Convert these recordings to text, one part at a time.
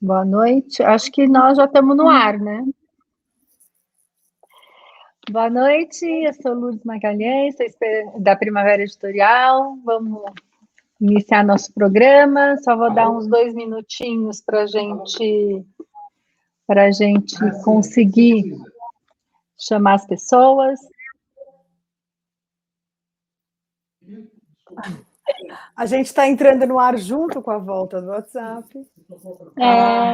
Boa noite. Acho que nós já estamos no ar, né? Boa noite, eu sou Lourdes Magalhães, sou da Primavera Editorial. Vamos iniciar nosso programa. Só vou dar uns 2 minutinhos para gente conseguir chamar as pessoas. A gente está entrando no ar junto com a volta do WhatsApp.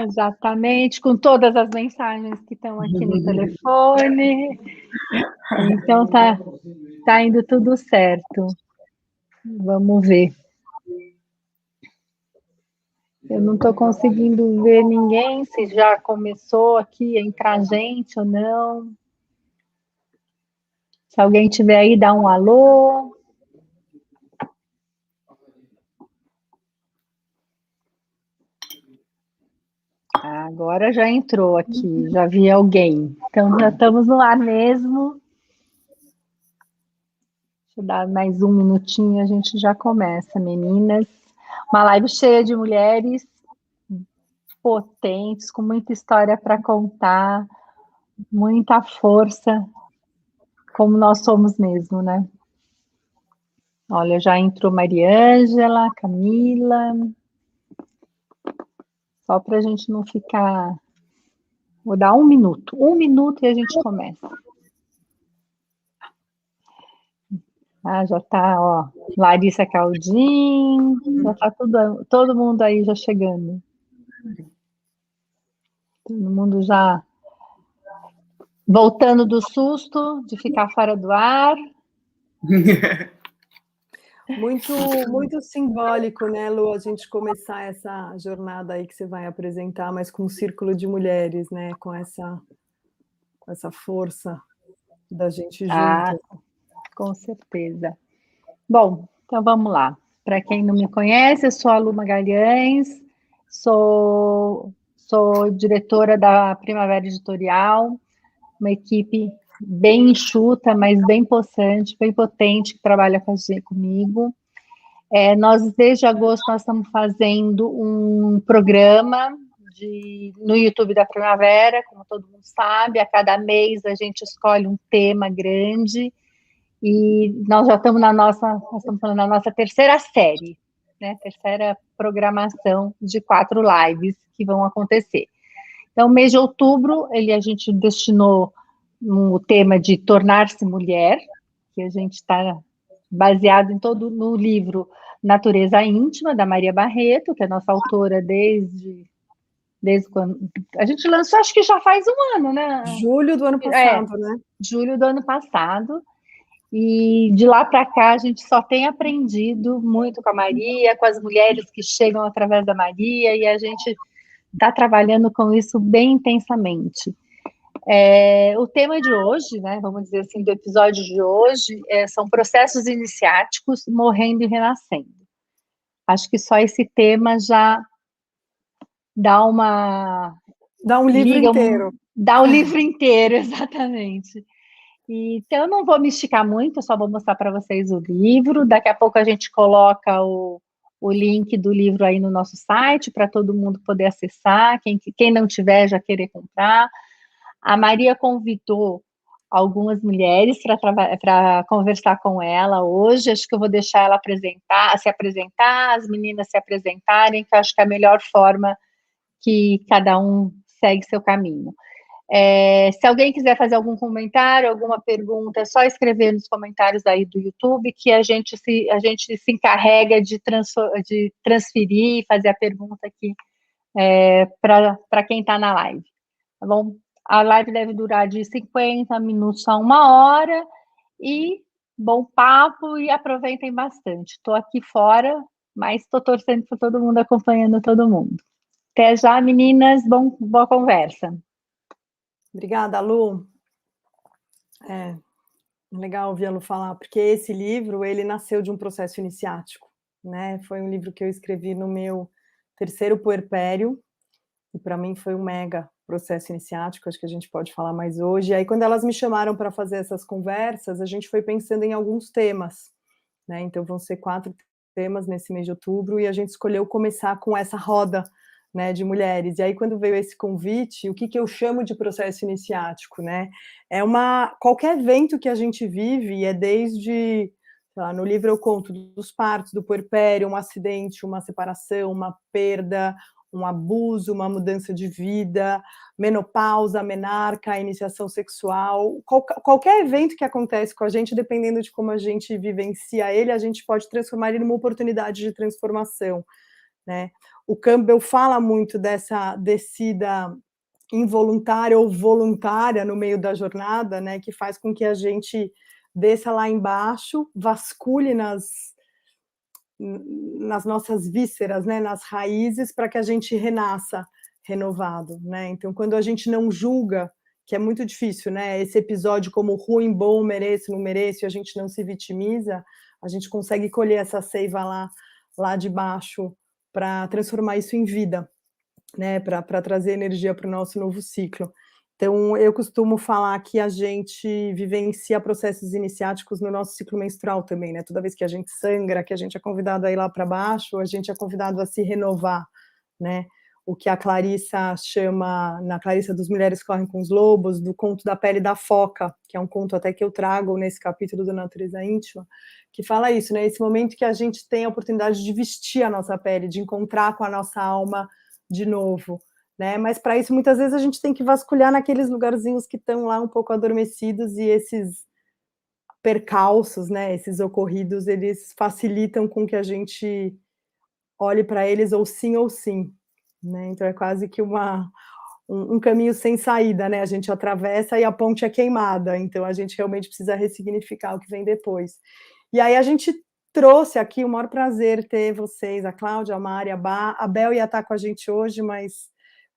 Exatamente, com todas as mensagens que estão aqui no telefone. Então tá indo tudo certo. Vamos ver. Eu não estou conseguindo ver ninguém, se já começou aqui a entrar gente ou não. Se alguém tiver aí, dá um alô. Agora já entrou aqui, já vi alguém. Então já estamos no ar mesmo. Deixa eu dar mais 1 minutinho, a gente já começa, meninas. Uma live cheia de mulheres potentes, com muita história para contar, muita força, como nós somos mesmo, né? Olha, já entrou Mariângela, Camila. Só para a gente não ficar... Vou dar 1 minuto. 1 minuto e a gente começa. Já está, ó. Larissa Caldin. Já está todo mundo aí já chegando. Todo mundo já voltando do susto de ficar fora do ar. Muito simbólico, né, Lu, a gente começar essa jornada aí que você vai apresentar, mas com um círculo de mulheres, né, com essa força da gente junto. Com certeza. Bom, então vamos lá. Para quem não me conhece, eu sou a Lu Magalhães, sou diretora da Primavera Editorial, uma equipe bem enxuta, mas bem possante, bem potente, que trabalha comigo. Nós, desde agosto, nós estamos fazendo um programa no YouTube da Primavera, como todo mundo sabe. A cada mês a gente escolhe um tema grande e nós já estamos nós estamos falando na nossa terceira série, né? Terceira programação de 4 lives que vão acontecer. Então, mês de outubro, a gente destinou o tema de tornar-se mulher, que a gente está baseado no livro Natureza Íntima, da Maria Barreto, que é nossa autora desde quando... A gente lançou, acho que já faz 1 ano, né? Julho do ano passado, né? Julho do ano passado. E de lá para cá a gente só tem aprendido muito com a Maria, com as mulheres que chegam através da Maria, e a gente está trabalhando com isso bem intensamente. O tema de hoje, né, vamos dizer assim, do episódio de hoje, são processos iniciáticos morrendo e renascendo. Acho que só esse tema já dá um livro inteiro. Dá um livro inteiro, exatamente. Então, eu não vou me esticar muito, eu só vou mostrar para vocês o livro. Daqui a pouco a gente coloca o link do livro aí no nosso site, para todo mundo poder acessar, quem não tiver já querer comprar. A Maria convidou algumas mulheres para conversar com ela hoje. Acho que eu vou deixar ela se apresentar, as meninas se apresentarem, que eu acho que é a melhor forma que cada um segue seu caminho. Se alguém quiser fazer algum comentário, alguma pergunta, é só escrever nos comentários aí do YouTube, que a gente se encarrega de transferir e fazer a pergunta aqui para quem está na live, tá bom? A live deve durar de 50 minutos a 1 hora, e bom papo, e aproveitem bastante. Estou aqui fora, mas estou torcendo para todo mundo, acompanhando todo mundo. Até já, meninas, boa conversa. Obrigada, Lu. Legal ouvir a Lu falar, porque esse livro, ele nasceu de um processo iniciático, né? Foi um livro que eu escrevi no meu terceiro puerpério, e para mim foi um mega processo iniciático, acho que a gente pode falar mais hoje. E aí, quando elas me chamaram para fazer essas conversas, a gente foi pensando em alguns temas, né? Então, vão ser 4 temas nesse mês de outubro, e a gente escolheu começar com essa roda né, de mulheres. E aí, quando veio esse convite, o que eu chamo de processo iniciático, né? Qualquer evento que a gente vive, é desde, sei lá, no livro eu conto dos partos, do puerpério, um acidente, uma separação, uma perda, um abuso, uma mudança de vida, menopausa, menarca, iniciação sexual, qualquer evento que acontece com a gente, dependendo de como a gente vivencia ele, a gente pode transformar ele numa oportunidade de transformação, né? O Campbell fala muito dessa descida involuntária ou voluntária no meio da jornada, né, que faz com que a gente desça lá embaixo, vasculhe nas nossas vísceras, né, nas raízes, para que a gente renasça renovado, né? Então, quando a gente não julga, que é muito difícil, né? Esse episódio como ruim, bom, mereço, não mereço, e a gente não se vitimiza, a gente consegue colher essa seiva lá de baixo para transformar isso em vida, né? Para trazer energia para o nosso novo ciclo. Então, eu costumo falar que a gente vivencia processos iniciáticos no nosso ciclo menstrual também, né? Toda vez que a gente sangra, que a gente é convidado a ir lá para baixo, a gente é convidado a se renovar, né? O que a Clarissa chama, na Clarissa dos Mulheres Correm com os Lobos, do conto da pele da foca, que é um conto até que eu trago nesse capítulo do Natureza Íntima, que fala isso, né? Esse momento que a gente tem a oportunidade de vestir a nossa pele, de encontrar com a nossa alma de novo, né? Mas para isso, muitas vezes, a gente tem que vasculhar naqueles lugarzinhos que estão lá um pouco adormecidos, e esses percalços, né, esses ocorridos, eles facilitam com que a gente olhe para eles ou sim, né? Então é quase que um caminho sem saída, né? A gente atravessa e a ponte é queimada, então a gente realmente precisa ressignificar o que vem depois. E aí a gente trouxe aqui, o maior prazer ter vocês, a Cláudia, a Mari, a Bá. A Bel ia estar com a gente hoje, mas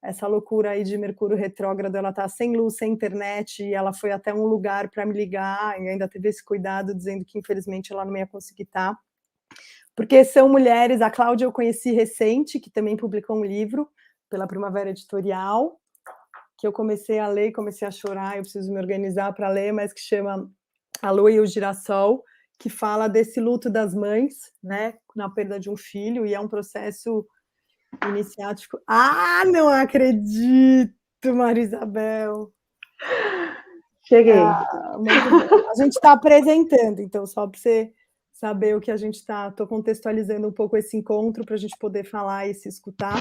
essa loucura aí de Mercúrio retrógrado, ela está sem luz, sem internet, e ela foi até um lugar para me ligar, e ainda teve esse cuidado, dizendo que infelizmente ela não ia conseguir estar, porque são mulheres. A Cláudia eu conheci recente, que também publicou um livro pela Primavera Editorial, que eu comecei a ler, comecei a chorar, eu preciso me organizar para ler, mas que chama A Lua e o Girassol, que fala desse luto das mães, né, na perda de um filho, e é um processo iniciático. Ah, não acredito, Maria Isabel! Cheguei. Muito bom. A gente está apresentando, então, só para você saber o que a gente está... Estou contextualizando um pouco esse encontro para a gente poder falar e se escutar.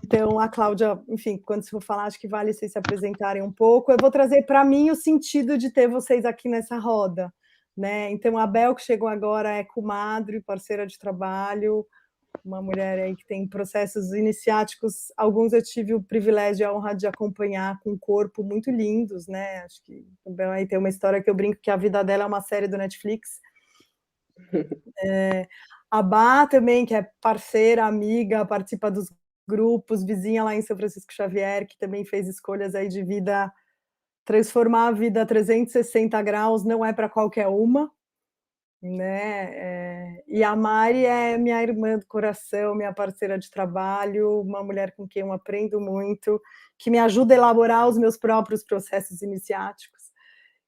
Então, a Cláudia, enfim, quando você for falar, acho que vale vocês se apresentarem um pouco. Eu vou trazer para mim o sentido de ter vocês aqui nessa roda, né? Então, a Bel, que chegou agora, é comadre, parceira de trabalho, uma mulher aí que tem processos iniciáticos. Alguns eu tive o privilégio e a honra de acompanhar, com um corpo muito lindos, né? Acho que também aí tem uma história que eu brinco que a vida dela é uma série do Netflix. A Bá também, que é parceira, amiga, participa dos grupos, vizinha lá em São Francisco Xavier, que também fez escolhas aí de vida, transformar a vida a 360 graus não é para qualquer uma, né? E a Mari é minha irmã do coração, minha parceira de trabalho, uma mulher com quem eu aprendo muito, que me ajuda a elaborar os meus próprios processos iniciáticos.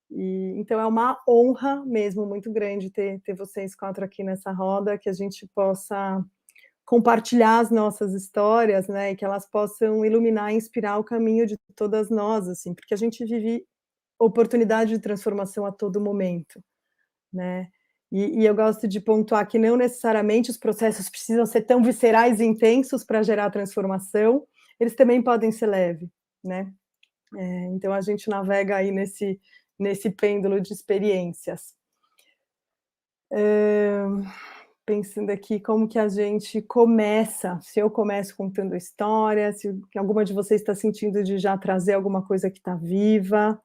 Então é uma honra mesmo muito grande ter vocês quatro aqui nessa roda, que a gente possa compartilhar as nossas histórias, né, e que elas possam iluminar e inspirar o caminho de todas nós, assim, porque a gente vive oportunidade de transformação a todo momento, né? E eu gosto de pontuar que não necessariamente os processos precisam ser tão viscerais e intensos para gerar transformação, eles também podem ser leves, né? Então a gente navega aí nesse pêndulo de experiências. Pensando aqui como que a gente começa, se eu começo contando a história, se alguma de vocês está sentindo de já trazer alguma coisa que está viva,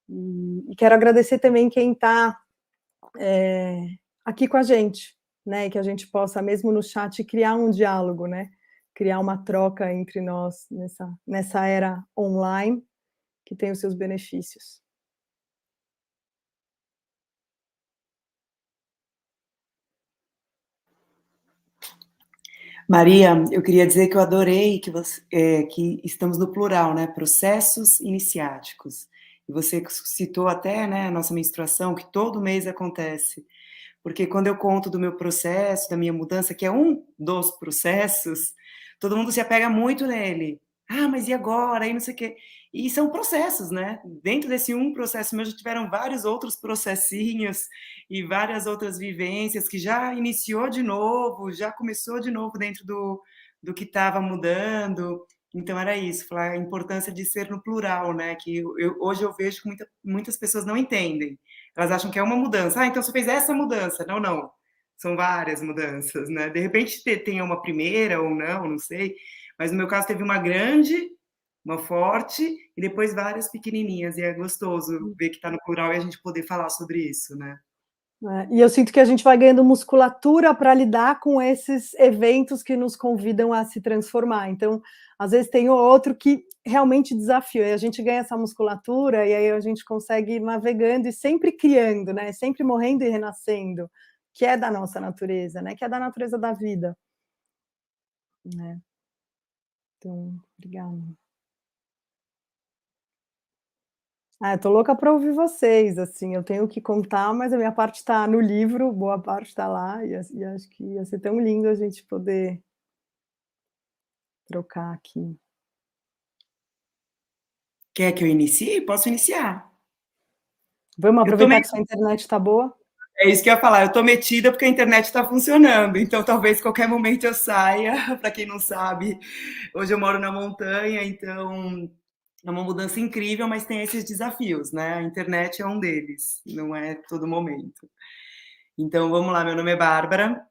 e quero agradecer também quem está aqui com a gente, né, e que a gente possa, mesmo no chat, criar um diálogo, né, criar uma troca entre nós nessa era online, que tem os seus benefícios. Maria, eu queria dizer que eu adorei que estamos no plural, né? Processos iniciáticos. E você citou até, né, a nossa menstruação, que todo mês acontece. Porque quando eu conto do meu processo, da minha mudança, que é um dos processos, todo mundo se apega muito nele. Ah, mas e agora? E não sei o quê. E são processos, né? Dentro desse um processo meu já tiveram vários outros processinhos e várias outras vivências que já iniciou de novo, já começou de novo dentro do que estava mudando. Então era isso, falar a importância de ser no plural, né? Que hoje eu vejo que muitas pessoas não entendem. Elas acham que é uma mudança. Ah, então você fez essa mudança. Não, não. São várias mudanças, né? De repente tem uma primeira ou não sei. Mas no meu caso teve uma grande, uma forte e depois várias pequenininhas. E é gostoso ver que está no plural e a gente poder falar sobre isso, né? E eu sinto que a gente vai ganhando musculatura para lidar com esses eventos que nos convidam a se transformar. Então, às vezes tem outro que realmente desafia, e a gente ganha essa musculatura, e aí a gente consegue ir navegando e sempre criando, né? Sempre morrendo e renascendo, que é da nossa natureza, né? Que é da natureza da vida. Né? Então, obrigada. Eu tô louca para ouvir vocês, assim, eu tenho que contar, mas a minha parte está no livro, boa parte está lá, e acho que ia ser tão lindo a gente poder trocar aqui. Quer que eu inicie? Posso iniciar. Vamos aproveitar que sua internet está boa? É isso que eu ia falar, eu estou metida porque a internet está funcionando, então talvez qualquer momento eu saia. Para quem não sabe, hoje eu moro na montanha, então é uma mudança incrível, mas tem esses desafios, né? A internet é um deles, não é todo momento. Então vamos lá, meu nome é Bárbara,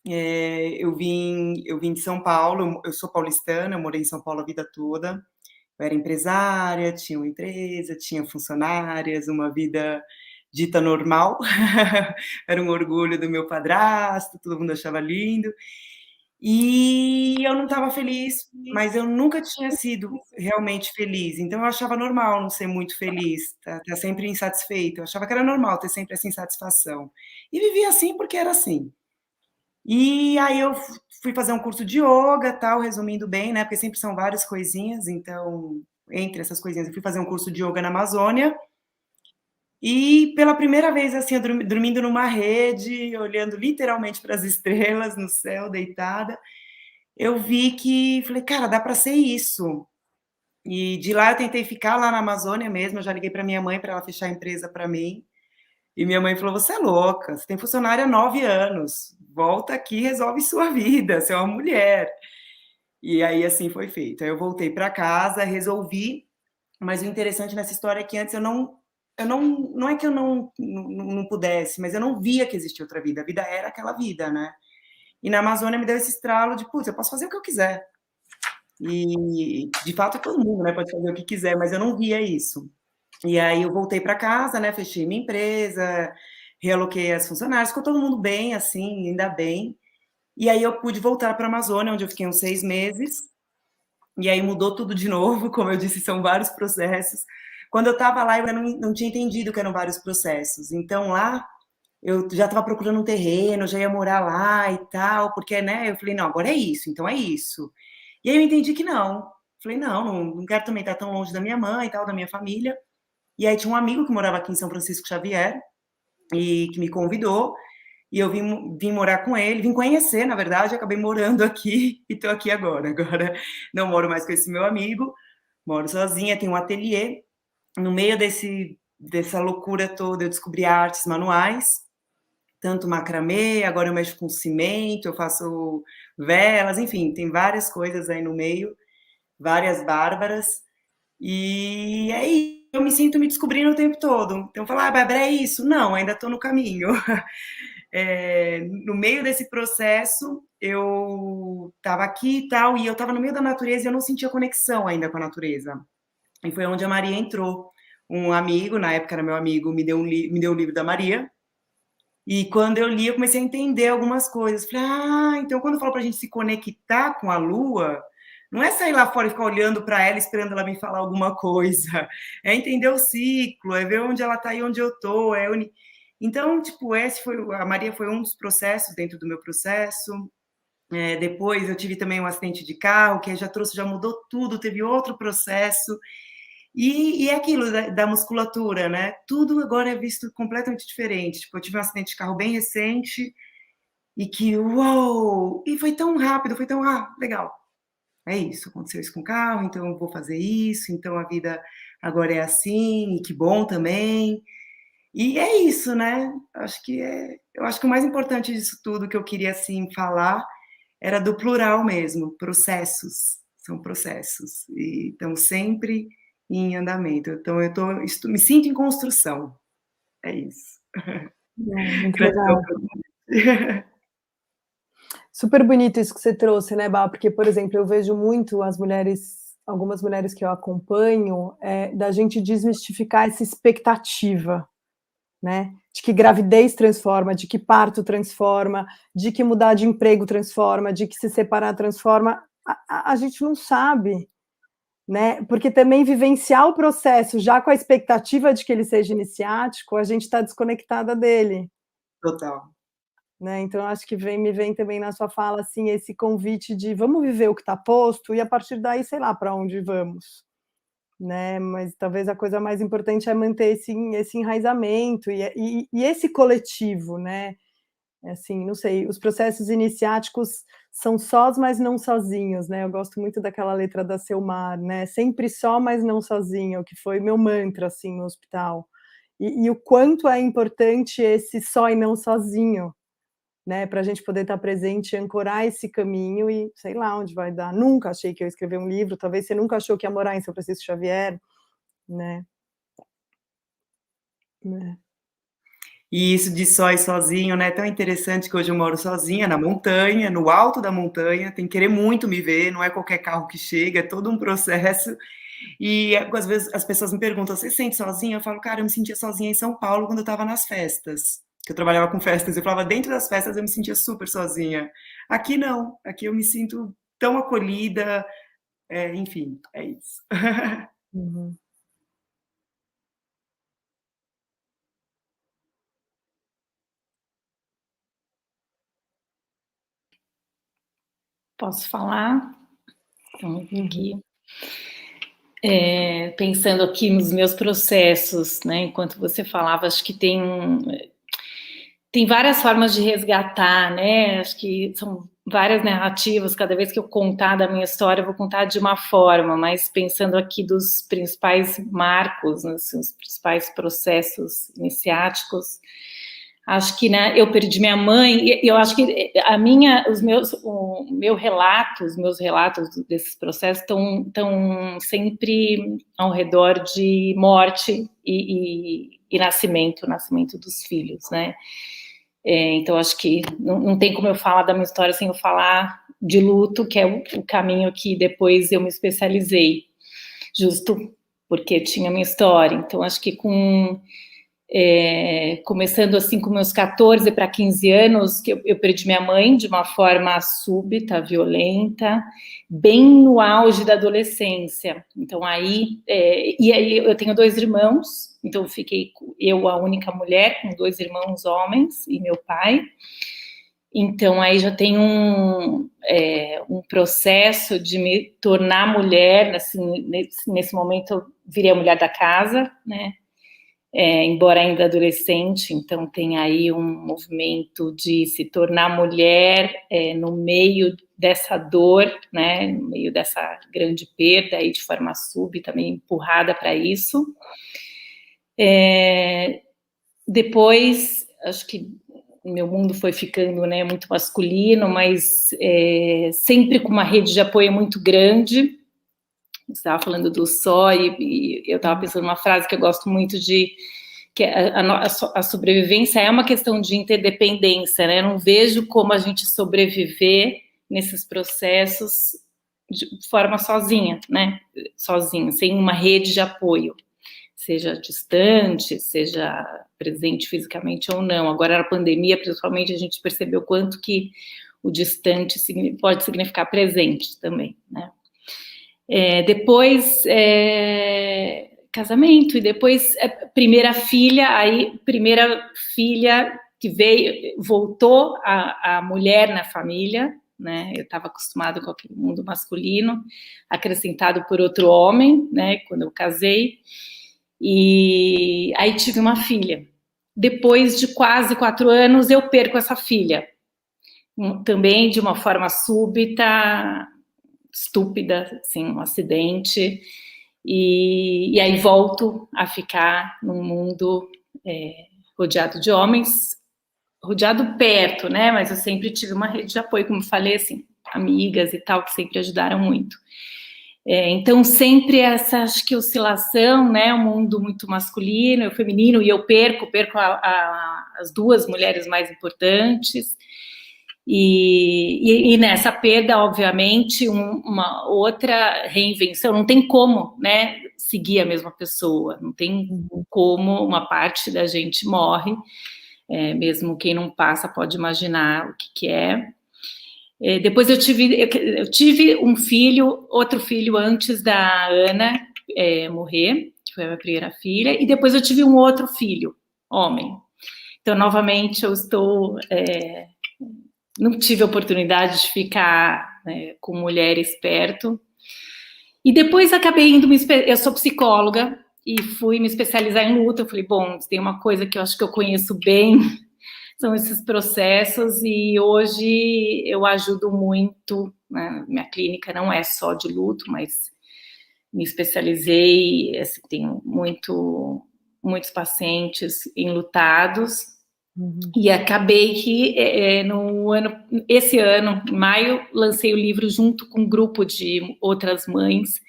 eu vim de São Paulo, eu sou paulistana, eu morei em São Paulo a vida toda. Eu era empresária, tinha uma empresa, tinha funcionárias, uma vida dita normal. Era um orgulho do meu padrasto, todo mundo achava lindo. E eu não estava feliz, mas eu nunca tinha sido realmente feliz. Então eu achava normal não ser muito feliz, tá sempre insatisfeita. Eu achava que era normal ter sempre essa insatisfação. E vivia assim porque era assim. E aí eu fui fazer um curso de yoga, tal, resumindo bem, né? Porque sempre são várias coisinhas, então, entre essas coisinhas, eu fui fazer um curso de yoga na Amazônia. E pela primeira vez, assim, eu dormindo numa rede, olhando literalmente para as estrelas no céu, deitada, eu vi que, falei, cara, dá para ser isso. E de lá eu tentei ficar lá na Amazônia mesmo, eu já liguei para minha mãe para ela fechar a empresa para mim. E minha mãe falou: você é louca, você tem funcionário há 9 anos, volta aqui e resolve sua vida, você é uma mulher. E aí, assim, foi feito. Aí eu voltei para casa, resolvi, mas o interessante nessa história é que antes não é que eu não pudesse, mas eu não via que existia outra vida, a vida era aquela vida, né? E na Amazônia me deu esse estralo de, putz, eu posso fazer o que eu quiser. E, de fato, todo mundo, né, pode fazer o que quiser, mas eu não via isso. E aí eu voltei para casa, né, fechei minha empresa, realoquei as funcionárias, ficou todo mundo bem, assim, ainda bem. E aí eu pude voltar para a Amazônia, onde eu fiquei uns 6 meses, e aí mudou tudo de novo, como eu disse, são vários processos. Quando eu estava lá, eu não tinha entendido que eram vários processos. Então lá, eu já estava procurando um terreno, já ia morar lá e tal, porque, né, eu falei, não, agora é isso, então é isso. E aí eu entendi que não. Falei, não quero também estar tão longe da minha mãe e tal, da minha família. E aí tinha um amigo que morava aqui em São Francisco Xavier, e que me convidou, e eu vim morar com ele, vim conhecer, na verdade, acabei morando aqui, e estou aqui agora. Agora não moro mais com esse meu amigo, moro sozinha, tenho um ateliê. No meio dessa loucura toda, eu descobri artes manuais, tanto macramê, agora eu mexo com cimento, eu faço velas, enfim, tem várias coisas aí no meio, várias bárbaras. E aí eu me sinto me descobrindo o tempo todo. Então, falar, Bárbara, é isso? Não, ainda estou no caminho. No meio desse processo, eu estava aqui e tal, e eu estava no meio da natureza e eu não sentia conexão ainda com a natureza. E foi onde a Maria entrou. Um amigo, na época era meu amigo, me deu o livro da Maria. E quando eu li, eu comecei a entender algumas coisas. Falei, então quando eu falo para a gente se conectar com a Lua, não é sair lá fora e ficar olhando para ela, esperando ela me falar alguma coisa. É entender o ciclo, é ver onde ela está e onde eu estou. Então, tipo, a Maria foi um dos processos dentro do meu processo. Depois eu tive também um acidente de carro, que já mudou tudo, teve outro processo. E é aquilo da musculatura, né? Tudo agora é visto completamente diferente. Tipo, eu tive um acidente de carro bem recente e que, uou! E foi tão rápido, legal. é isso, aconteceu isso com o carro, então eu vou fazer isso, então a vida agora é assim, e que bom também. E é isso, né? Eu acho que o mais importante disso tudo que eu queria assim falar era do plural mesmo, processos, são processos e estão sempre em andamento. Então me sinto em construção. É isso. Muito Gratidão legal. por você. Super bonito isso que você trouxe, né, Bá? Porque, por exemplo, eu vejo muito algumas mulheres que eu acompanho, da gente desmistificar essa expectativa, né? De que gravidez transforma, de que parto transforma, de que mudar de emprego transforma, de que se separar transforma. A gente não sabe, né? Porque também vivenciar o processo já com a expectativa de que ele seja iniciático, a gente está desconectada dele. Total. Né? Então, acho que me vem também na sua fala assim, esse convite de vamos viver o que está posto e a partir daí, sei lá, para onde vamos. Né? Mas talvez a coisa mais importante é manter esse enraizamento e esse coletivo, né? Assim, não sei, os processos iniciáticos são sós, mas não sozinhos, né? Eu gosto muito daquela letra da Selmar, né? Sempre só, mas não sozinho, que foi meu mantra, assim, no hospital. E o quanto é importante esse só e não sozinho, né, para a gente poder estar presente, ancorar esse caminho e sei lá onde vai dar. Nunca achei que eu ia escrever um livro, talvez você nunca achou que ia morar em São Francisco Xavier, né? E isso de só e sozinho, né? É tão interessante que hoje eu moro sozinha na montanha, no alto da montanha, tem que querer muito me ver, não é qualquer carro que chega, é todo um processo. E às vezes as pessoas me perguntam: você se sente sozinha? Eu falo, cara, eu me sentia sozinha em São Paulo quando eu estava nas festas. Que eu trabalhava com festas, eu falava, dentro das festas eu me sentia super sozinha. Aqui não, aqui eu me sinto tão acolhida, enfim, é isso. Uhum. Posso falar? Então, aqui. Pensando aqui nos meus processos, né? Enquanto você falava, acho que tem várias formas de resgatar, né? Acho que são várias narrativas. Cada vez que eu contar da minha história, eu vou contar de uma forma, mas pensando aqui dos principais marcos, né, assim, os principais processos iniciáticos. Acho que, né, eu perdi minha mãe, e eu acho que os meus relatos desses processos estão sempre ao redor de morte e nascimento dos filhos, né? Então, acho que não tem como eu falar da minha história sem eu falar de luto, que é o caminho que depois eu me especializei, justo porque tinha minha história. Então, acho que começando assim com meus 14 para 15 anos, que eu perdi minha mãe de uma forma súbita, violenta, bem no auge da adolescência. Então e aí eu tenho 2 irmãos, então fiquei eu a única mulher com 2 irmãos homens e meu pai. Então aí já tem um processo de me tornar mulher, assim, nesse momento eu virei a mulher da casa, né? Embora ainda adolescente, então tem aí um movimento de se tornar mulher no meio dessa dor, né, no meio dessa grande perda, aí de forma súbita, meio empurrada para isso. Depois, acho que meu mundo foi ficando, né, muito masculino, mas sempre com uma rede de apoio muito grande. Você estava falando do só, e eu estava pensando numa frase que eu gosto muito que a sobrevivência é uma questão de interdependência, né? Eu não vejo como a gente sobreviver nesses processos de forma sozinha, né? Sozinho, sem uma rede de apoio, seja distante, seja presente fisicamente ou não. Agora, na pandemia, principalmente, a gente percebeu quanto que o distante pode significar presente também, né? Depois casamento, e depois primeira filha que voltou a mulher na família, né? Eu estava acostumada com aquele mundo masculino, acrescentado por outro homem, né? Quando eu casei, e aí tive uma filha. Depois de quase 4 anos, eu perco essa filha, também de uma forma súbita, estúpida, assim, um acidente, e aí volto a ficar num mundo rodeado de homens, rodeado perto, né, mas eu sempre tive uma rede de apoio, como eu falei, assim, amigas e tal, que sempre ajudaram muito. Então, sempre essa, acho que, oscilação, né, um mundo muito masculino e feminino, e eu perco as duas mulheres mais importantes, e nessa perda, obviamente, uma outra reinvenção, não tem como, né, seguir a mesma pessoa, não tem como, uma parte da gente morre, mesmo quem não passa pode imaginar o que é. Depois eu tive um filho, outro filho antes da Ana morrer, que foi a minha primeira filha, e depois eu tive um outro filho, homem. Então, novamente, eu não tive a oportunidade de ficar com mulheres perto. E depois acabei eu sou psicóloga, e fui me especializar em luto. Eu falei, bom, tem uma coisa que eu acho que eu conheço bem, são esses processos, e hoje eu ajudo muito, né? Minha clínica não é só de luto, mas me especializei, assim, tenho muitos pacientes enlutados, e acabei que esse ano, em maio, lancei o livro junto com um grupo de outras mães,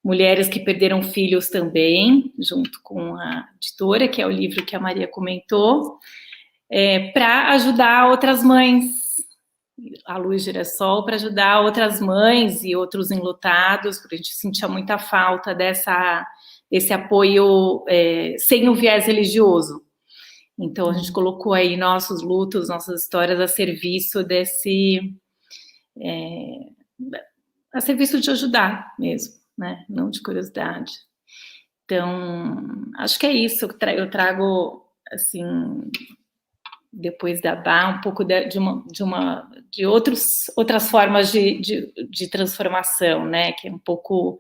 mulheres que perderam filhos também, junto com a editora, que é o livro que a Maria comentou, para ajudar outras mães, a Luz Girassol, para ajudar outras mães e outros enlutados, porque a gente sentia muita falta desse apoio sem o viés religioso. Então, a gente colocou aí nossos lutos, nossas histórias a serviço a serviço de ajudar mesmo, né? Não de curiosidade. Então, acho que é isso. Eu trago, assim, depois da Bá, um pouco de outras formas de transformação, né? Que é um pouco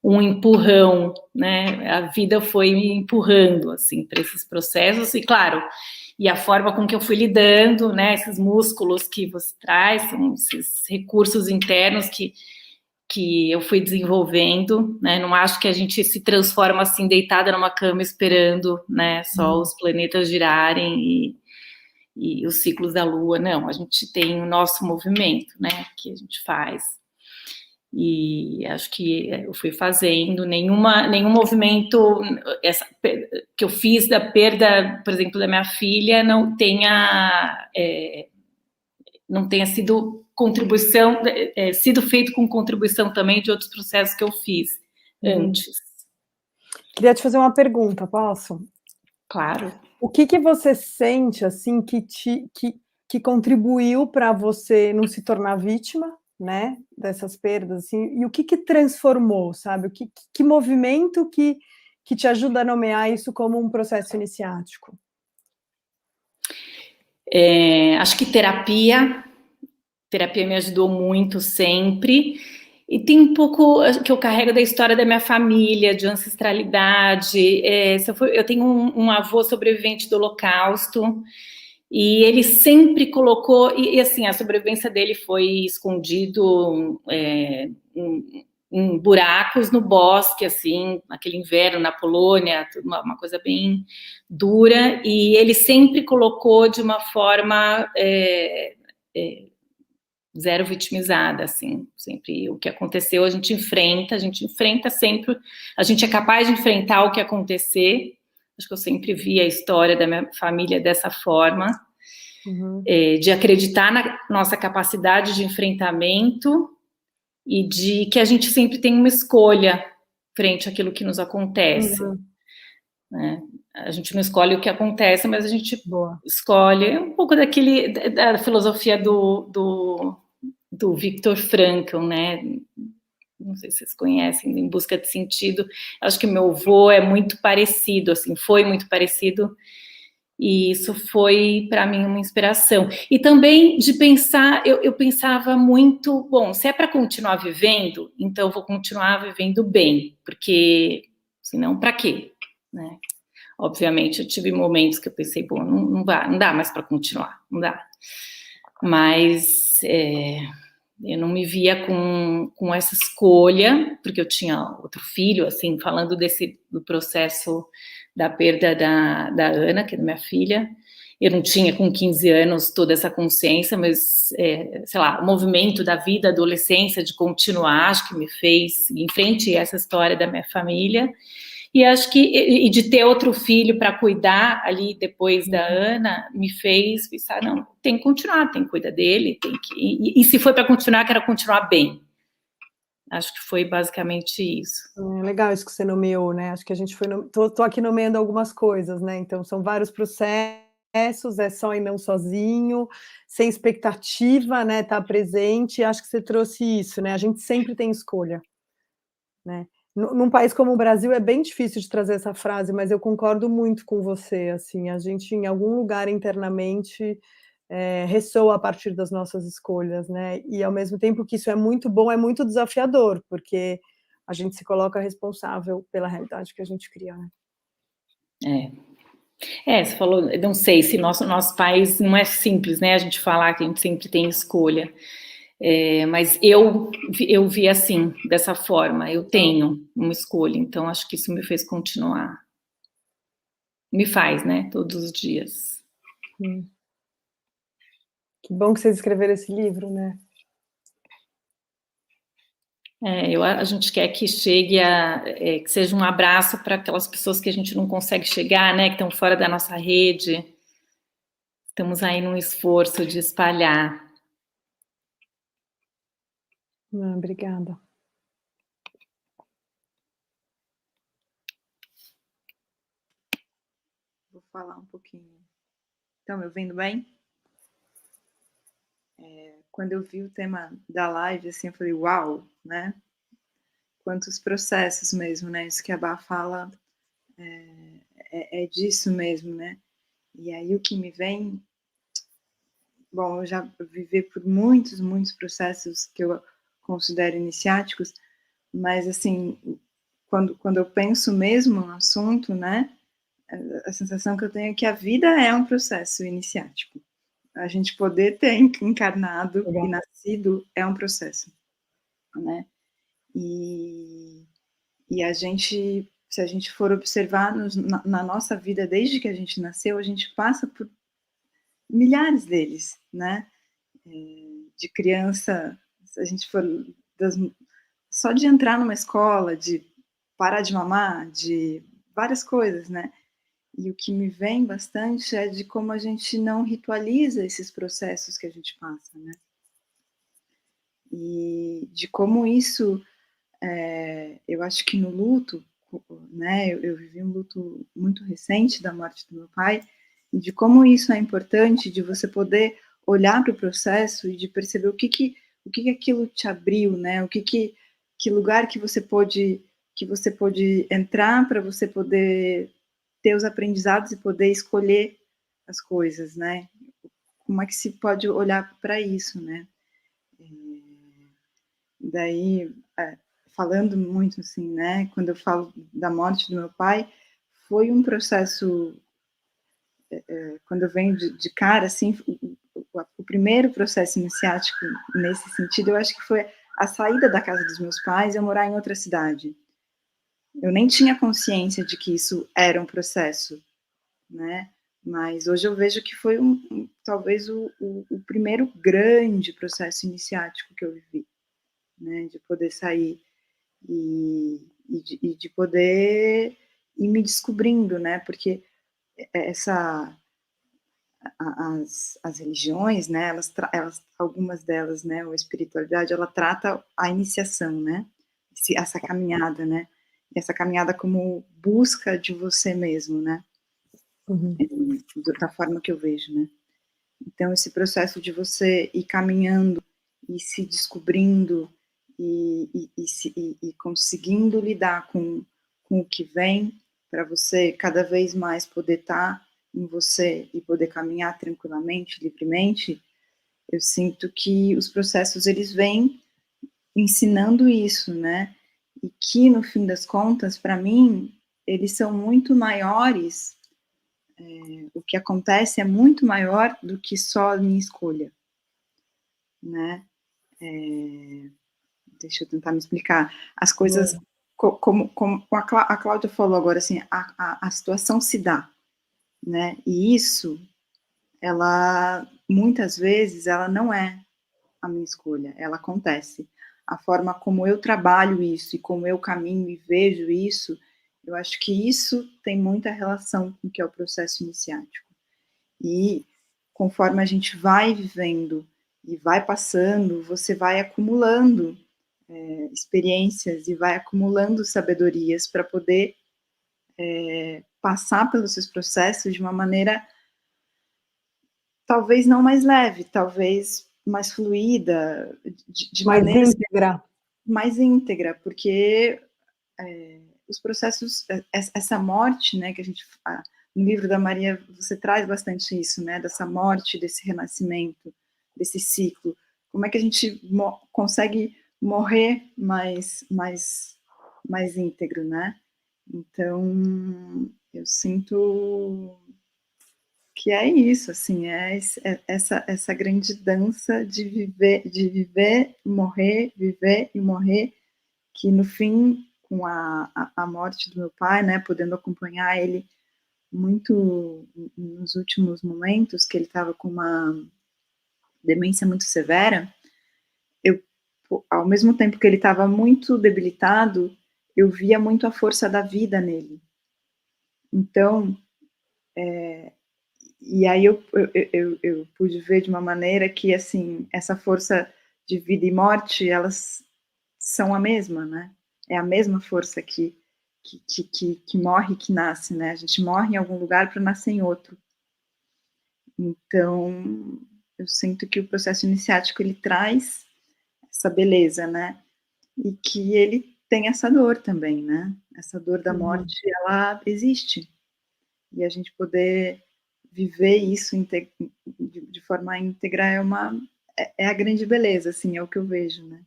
um empurrão, né? A vida foi me empurrando, assim, para esses processos, e claro, e a forma com que eu fui lidando, né? Esses músculos que você traz, são esses recursos internos que eu fui desenvolvendo, né? Não acho que a gente se transforma assim, deitada numa cama esperando, né? Só os planetas girarem e os ciclos da Lua, não, a gente tem o nosso movimento, né, que a gente faz, e acho que eu fui fazendo, nenhum movimento que eu fiz da perda, por exemplo, da minha filha, não tenha sido sido feito com contribuição também de outros processos que eu fiz antes. Queria te fazer uma pergunta, posso? Claro. O que você sente, assim, que contribuiu para você não se tornar vítima, né, dessas perdas, assim, e o que transformou, sabe? Que movimento que te ajuda a nomear isso como um processo iniciático? Acho que terapia me ajudou muito sempre, e tem um pouco que eu carrego da história da minha família, de ancestralidade. Eu tenho um avô sobrevivente do Holocausto, e ele sempre colocou, e assim, a sobrevivência dele foi escondido em buracos no bosque, assim, naquele inverno na Polônia, uma coisa bem dura, e ele sempre colocou de uma forma zero vitimizada, assim, sempre o que aconteceu a gente enfrenta sempre, a gente é capaz de enfrentar o que acontecer. Acho que eu sempre vi a história da minha família dessa forma, de acreditar na nossa capacidade de enfrentamento e de que a gente sempre tem uma escolha frente àquilo que nos acontece, né? A gente não escolhe o que acontece, mas a gente escolhe um pouco da filosofia do Viktor Frankl, né? Não sei se vocês conhecem, Em Busca de Sentido. Acho que meu avô é muito parecido, assim, foi muito parecido, e isso foi para mim uma inspiração. E também de pensar, eu pensava muito, bom, se é para continuar vivendo, então eu vou continuar vivendo bem, porque senão para quê, né? Obviamente eu tive momentos que eu pensei, bom, não dá mais para continuar, não dá. Mas Eu não me via com essa escolha, porque eu tinha outro filho, assim, falando do processo da perda da Ana, que é minha filha. Eu não tinha, com 15 anos, toda essa consciência, mas, sei lá, o movimento da vida, adolescência, de continuar, acho que me fez ir em frente a essa história da minha família. E acho que e de ter outro filho para cuidar ali depois da Ana me fez pensar, não, tem que continuar, tem que cuidar dele, tem que. E se foi para continuar, quero continuar bem. Acho que foi basicamente isso. Legal isso que você nomeou, né? Acho que a gente foi. Tô aqui nomeando algumas coisas, né? Então, são vários processos, é só e não sozinho, sem expectativa, né? Tá presente. Acho que você trouxe isso, né? A gente sempre tem escolha, né? Num país como o Brasil é bem difícil de trazer essa frase, mas eu concordo muito com você, assim, a gente em algum lugar internamente ressoa a partir das nossas escolhas, né, e ao mesmo tempo que isso é muito bom, é muito desafiador, porque a gente se coloca responsável pela realidade que a gente cria, né. Você falou, não sei se nosso país não é simples, né, a gente falar que a gente sempre tem escolha. Mas eu vi assim, dessa forma, eu tenho uma escolha, então acho que isso me fez continuar. Me faz, né, todos os dias. Que bom que vocês escreveram esse livro, né? A gente quer que chegue que seja um abraço para aquelas pessoas que a gente não consegue chegar, né, que estão fora da nossa rede. Estamos aí num esforço de espalhar. Obrigada. Vou falar um pouquinho. Estão me ouvindo bem? Quando eu vi o tema da live, assim, eu falei, uau, né? Quantos processos mesmo, né? Isso que a Bá fala é disso mesmo, né? E aí o que me vem... Bom, eu já vivi por muitos processos que eu considero iniciáticos, mas, assim, quando eu penso mesmo no assunto, né? A sensação que eu tenho é que a vida é um processo iniciático. A gente poder ter encarnado e nascido é um processo, né? E a gente, se a gente for observar na nossa vida desde que a gente nasceu, a gente passa por milhares deles, né? De criança, se a gente for só de entrar numa escola, de parar de mamar, de várias coisas, né? E o que me vem bastante é de como a gente não ritualiza esses processos que a gente passa, né? E de como isso, eu acho que no luto, né? Eu vivi um luto muito recente da morte do meu pai, e de como isso é importante, de você poder olhar para o processo e de perceber o que aquilo te abriu, né? Que lugar que você pôde entrar para você poder ter os aprendizados e poder escolher as coisas, né? Como é que se pode olhar para isso, né? Daí, falando muito assim, né? Quando eu falo da morte do meu pai, foi um processo, quando eu venho de cara, assim, o primeiro processo iniciático nesse sentido, eu acho que foi a saída da casa dos meus pais e eu morar em outra cidade. Eu nem tinha consciência de que isso era um processo, né? Mas hoje eu vejo que foi talvez o primeiro grande processo iniciático que eu vivi, né? De poder sair e de poder ir me descobrindo, né? Porque as religiões, né? Algumas delas, né? A espiritualidade, ela trata a iniciação, né? Essa caminhada, né? Essa caminhada como busca de você mesmo, né? Da forma que eu vejo, né? Então, esse processo de você ir caminhando e se descobrindo e conseguindo lidar com o que vem, para você cada vez mais poder estar em você e poder caminhar tranquilamente, livremente, eu sinto que os processos, eles vêm ensinando isso, né? E que, no fim das contas, para mim, eles são muito maiores, o que acontece é muito maior do que só a minha escolha, né? deixa eu tentar me explicar, as coisas, como a Cláudia falou agora, assim, a situação se dá, né, e isso, ela, muitas vezes, ela não é a minha escolha, ela acontece. A forma como eu trabalho isso, e como eu caminho e vejo isso, eu acho que isso tem muita relação com o que é o processo iniciático. E conforme a gente vai vivendo e vai passando, você vai acumulando experiências e vai acumulando sabedorias para poder passar pelos seus processos de uma maneira talvez não mais leve, talvez mais fluida, de mais maneira íntegra. Mais íntegra, porque os processos, essa morte, né, que a gente, no livro da Maria, você traz bastante isso, né, dessa morte, desse renascimento, desse ciclo. Como é que a gente consegue morrer mais íntegro, né? Então, eu sinto que é isso, assim, essa grande dança de viver, morrer, viver e morrer, que no fim, com a morte do meu pai, né, podendo acompanhar ele muito nos últimos momentos, que ele estava com uma demência muito severa, ao mesmo tempo que ele estava muito debilitado, eu via muito a força da vida nele. Então, e aí eu pude ver de uma maneira que, assim, essa força de vida e morte, elas são a mesma, né? É a mesma força que morre e que nasce, né? A gente morre em algum lugar para nascer em outro. Então, eu sinto que o processo iniciático, ele traz essa beleza, né? E que ele tem essa dor também, né? Essa dor da morte, ela existe. E a gente poder viver isso de forma íntegra é a grande beleza, assim, é o que eu vejo, né?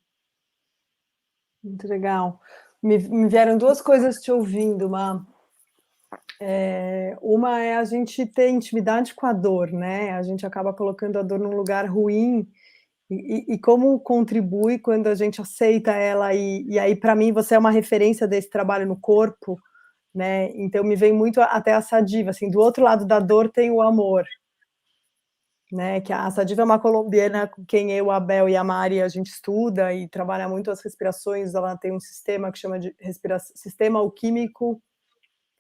Muito legal. Me vieram duas coisas te ouvindo, Má. Uma é a gente ter intimidade com a dor, né? A gente acaba colocando a dor num lugar ruim, e como contribui quando a gente aceita ela, e aí, para mim, você é uma referência desse trabalho no corpo, né? Então, me vem muito até a Sadiva, assim, do outro lado da dor tem o amor, né? Que a Sadiva é uma colombiana com quem eu, a Bel e a Mari, a gente estuda e trabalha muito as respirações. Ela tem um sistema que chama de sistema alquímico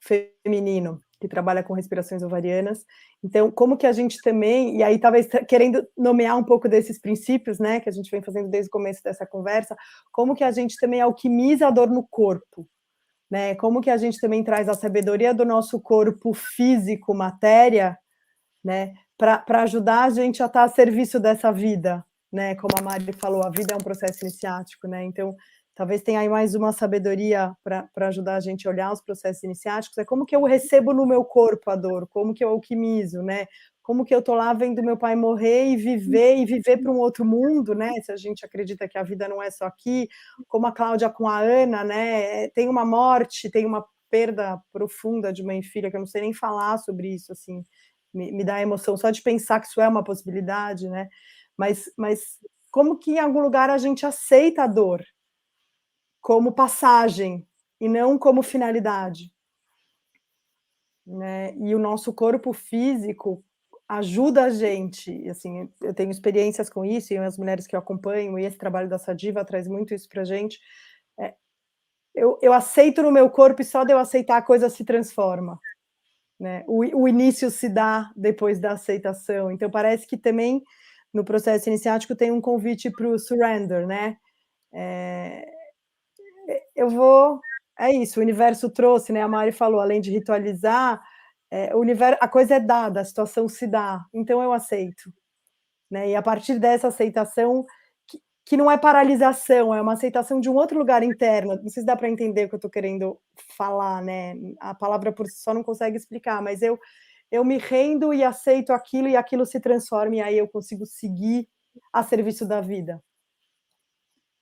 feminino, que trabalha com respirações ovarianas. Então, como que a gente também, e aí talvez querendo nomear um pouco desses princípios, né, que a gente vem fazendo desde o começo dessa conversa, como que a gente também alquimiza a dor no corpo, né? Como que a gente também traz a sabedoria do nosso corpo físico, matéria, né, para ajudar a gente a estar a serviço dessa vida, né? Como a Mari falou, a vida é um processo iniciático, né? Então, talvez tenha aí mais uma sabedoria para ajudar a gente a olhar os processos iniciáticos. É como que eu recebo no meu corpo a dor, como que eu alquimizo, né? Como que eu estou lá vendo meu pai morrer e viver para um outro mundo, né? Se a gente acredita que a vida não é só aqui, como a Cláudia com a Ana, né? Tem uma morte, tem uma perda profunda de mãe e filha, que eu não sei nem falar sobre isso, assim, me dá emoção só de pensar que isso é uma possibilidade, né? Mas como que em algum lugar a gente aceita a dor como passagem e não como finalidade, né? E o nosso corpo físico ajuda a gente, assim, eu tenho experiências com isso, e as mulheres que eu acompanho, e esse trabalho da Sadiva traz muito isso pra gente. Eu aceito no meu corpo, e só de eu aceitar a coisa se transforma, né? O início se dá depois da aceitação. Então, parece que também no processo iniciático tem um convite para o surrender, né? É isso, o universo trouxe, né? A Mari falou, além de ritualizar, o universo, a coisa é dada, a situação se dá, então eu aceito, né? E a partir dessa aceitação, que não é paralisação, é uma aceitação de um outro lugar interno. Não sei se dá para entender o que eu estou querendo falar, né? A palavra por si só não consegue explicar, mas eu me rendo e aceito aquilo, e aquilo se transforma, e aí eu consigo seguir a serviço da vida.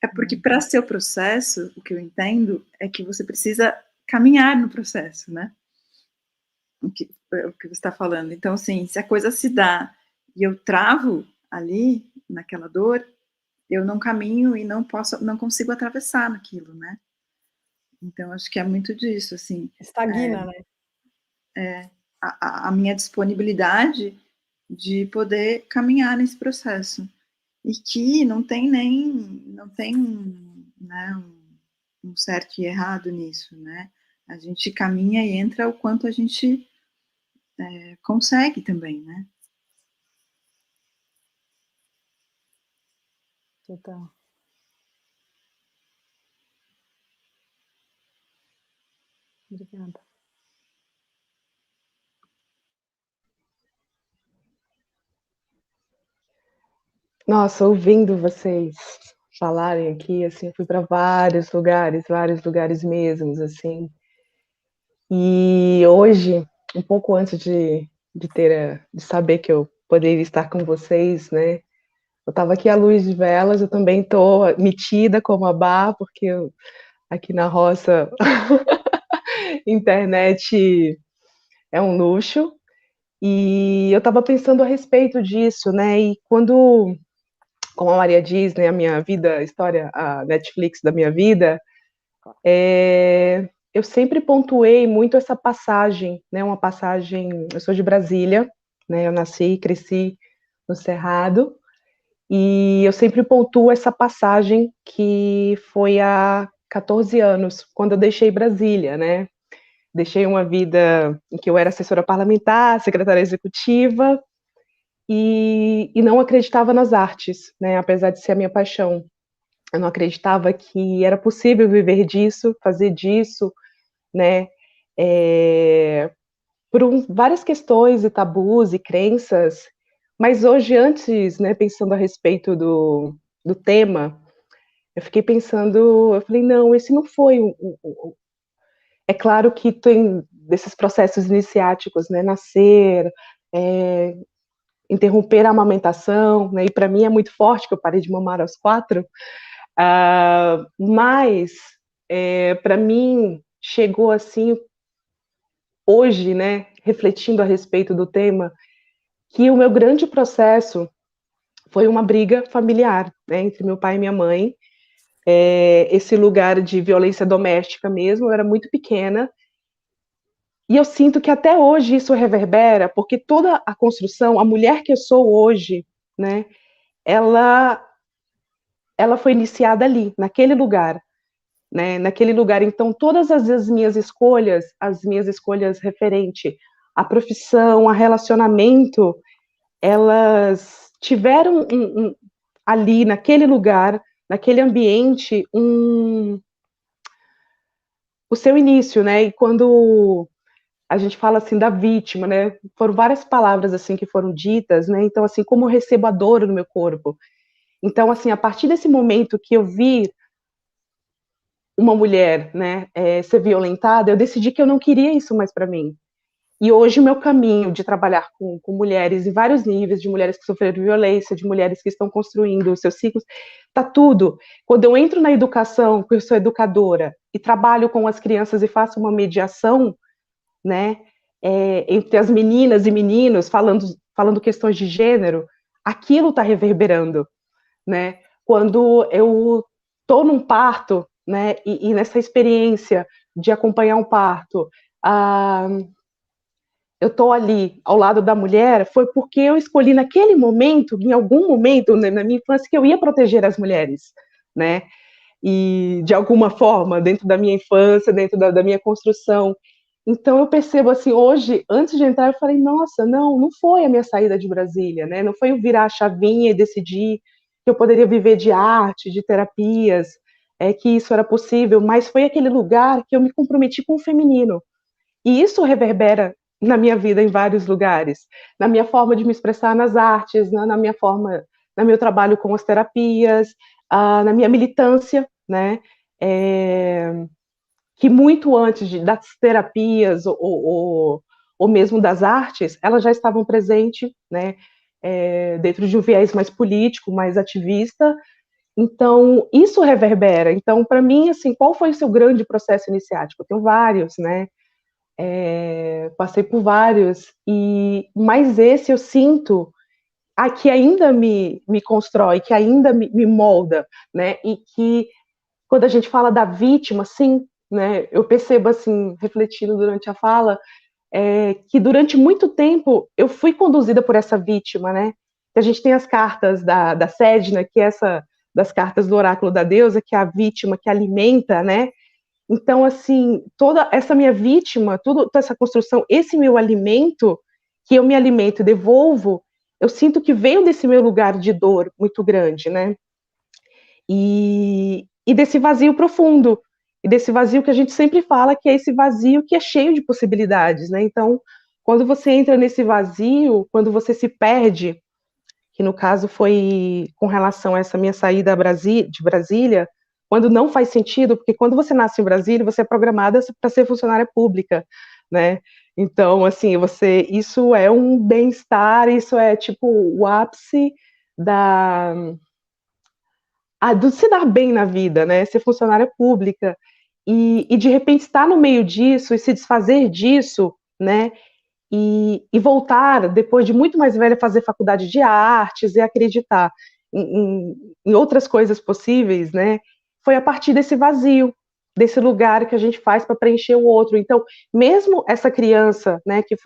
É porque para ser o processo, o que eu entendo é que você precisa caminhar no processo, né? O que você está falando. Então, assim, se a coisa se dá e eu travo ali, naquela dor, eu não caminho e não consigo atravessar naquilo, né? Então, acho que é muito disso, assim. Estagna, né? A minha disponibilidade de poder caminhar nesse processo. E que não tem né, um certo e errado nisso, né? A gente caminha e entra o quanto a gente consegue também, né? Total. Obrigada. Nossa, ouvindo vocês falarem aqui, assim, eu fui para vários lugares mesmos, assim. E hoje, um pouco antes de saber que eu poderia estar com vocês, né? Eu estava aqui à luz de velas, eu também estou metida como a Bá, porque aqui na roça internet é um luxo. E eu estava pensando a respeito disso, né? E quando, como a Maria diz, né, a minha vida, a história, a Netflix da minha vida, eu sempre pontuei muito essa passagem, né? Uma passagem. Eu sou de Brasília, né? Eu nasci e cresci no Cerrado, e eu sempre pontuo essa passagem que foi há 14 anos, quando eu deixei Brasília, né? Deixei uma vida em que eu era assessora parlamentar, secretária executiva, e não acreditava nas artes, né? Apesar de ser a minha paixão. Eu não acreditava que era possível viver disso, fazer disso, né? Por várias questões e tabus e crenças, mas hoje, antes, né, pensando a respeito do tema, eu fiquei pensando, eu falei, não, esse não foi é claro que tem desses processos iniciáticos, né, nascer, interromper a amamentação, né, e para mim é muito forte, que eu parei de mamar aos 4, mas para mim chegou assim, hoje, né, refletindo a respeito do tema, que o meu grande processo foi uma briga familiar, né, entre meu pai e minha mãe, esse lugar de violência doméstica mesmo, eu era muito pequena, e eu sinto que até hoje isso reverbera, porque toda a construção, a mulher que eu sou hoje, né, ela, ela foi iniciada ali, naquele lugar, né, naquele lugar. Então, todas as minhas escolhas referente à profissão, a relacionamento, elas tiveram ali, naquele lugar, naquele ambiente, o seu início, né? E quando a gente fala assim da vítima, né? Foram várias palavras assim que foram ditas, né? Então, assim, como eu recebo a dor no meu corpo. Então, assim, a partir desse momento que eu vi uma mulher, né, ser violentada, eu decidi que eu não queria isso mais para mim. E hoje o meu caminho de trabalhar com mulheres em vários níveis, de mulheres que sofreram violência, de mulheres que estão construindo os seus ciclos, tá tudo. Quando eu entro na educação, porque eu sou educadora, e trabalho com as crianças e faço uma mediação, né, entre as meninas e meninos, falando questões de gênero, aquilo está reverberando, né? Quando eu estou num parto, né, e nessa experiência de acompanhar um parto, ah, eu estou ali ao lado da mulher, foi porque eu escolhi naquele momento, em algum momento, né, na minha infância, que eu ia proteger as mulheres, né? E de alguma forma, dentro da minha infância, dentro da minha construção. Então eu percebo assim, hoje, antes de entrar, eu falei, nossa, não foi a minha saída de Brasília, né? Não foi eu virar a chavinha e decidir que eu poderia viver de arte, de terapias, que isso era possível, mas foi aquele lugar que eu me comprometi com o feminino. E isso reverbera na minha vida em vários lugares, na minha forma de me expressar nas artes, na minha forma, no meu trabalho com as terapias, na minha militância, né? Que muito antes das terapias ou mesmo das artes, elas já estavam presentes, né? Dentro de um viés mais político, mais ativista. Então, isso reverbera. Então, para mim, assim, qual foi o seu grande processo iniciático? Eu tenho vários, né? Passei por vários, mas esse eu sinto que ainda me constrói, que ainda me molda, né? E que quando a gente fala da vítima, sim, né? Eu percebo assim, refletindo durante a fala, que durante muito tempo eu fui conduzida por essa vítima, né? A gente tem as cartas da Sedna, que é das cartas do oráculo da deusa, que é a vítima que alimenta, né? Então, assim, toda essa minha vítima, toda essa construção, esse meu alimento, que eu me alimento e devolvo, eu sinto que veio desse meu lugar de dor muito grande, né? E desse vazio profundo, e desse vazio que a gente sempre fala, que é esse vazio que é cheio de possibilidades, né? Então, quando você entra nesse vazio, quando você se perde, que no caso foi com relação a essa minha saída de Brasília, quando não faz sentido, porque quando você nasce em Brasília, você é programada para ser funcionária pública, né? Então, assim, isso é um bem-estar, isso é tipo o ápice do se dar bem na vida, né? Ser funcionária pública. E de repente estar no meio disso e se desfazer disso, né? E voltar, depois de muito mais velha, fazer faculdade de artes e acreditar em outras coisas possíveis, né? Foi a partir desse vazio, desse lugar que a gente faz para preencher o outro. Então, mesmo essa criança, né, que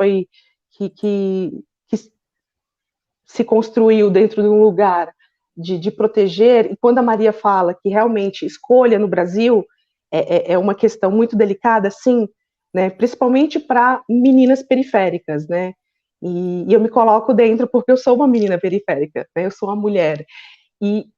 se construiu dentro de um lugar de proteger, e quando a Maria fala que realmente escolha no Brasil é uma questão muito delicada, sim, né, principalmente para meninas periféricas, né, e eu me coloco dentro porque eu sou uma menina periférica, né, eu sou uma mulher, e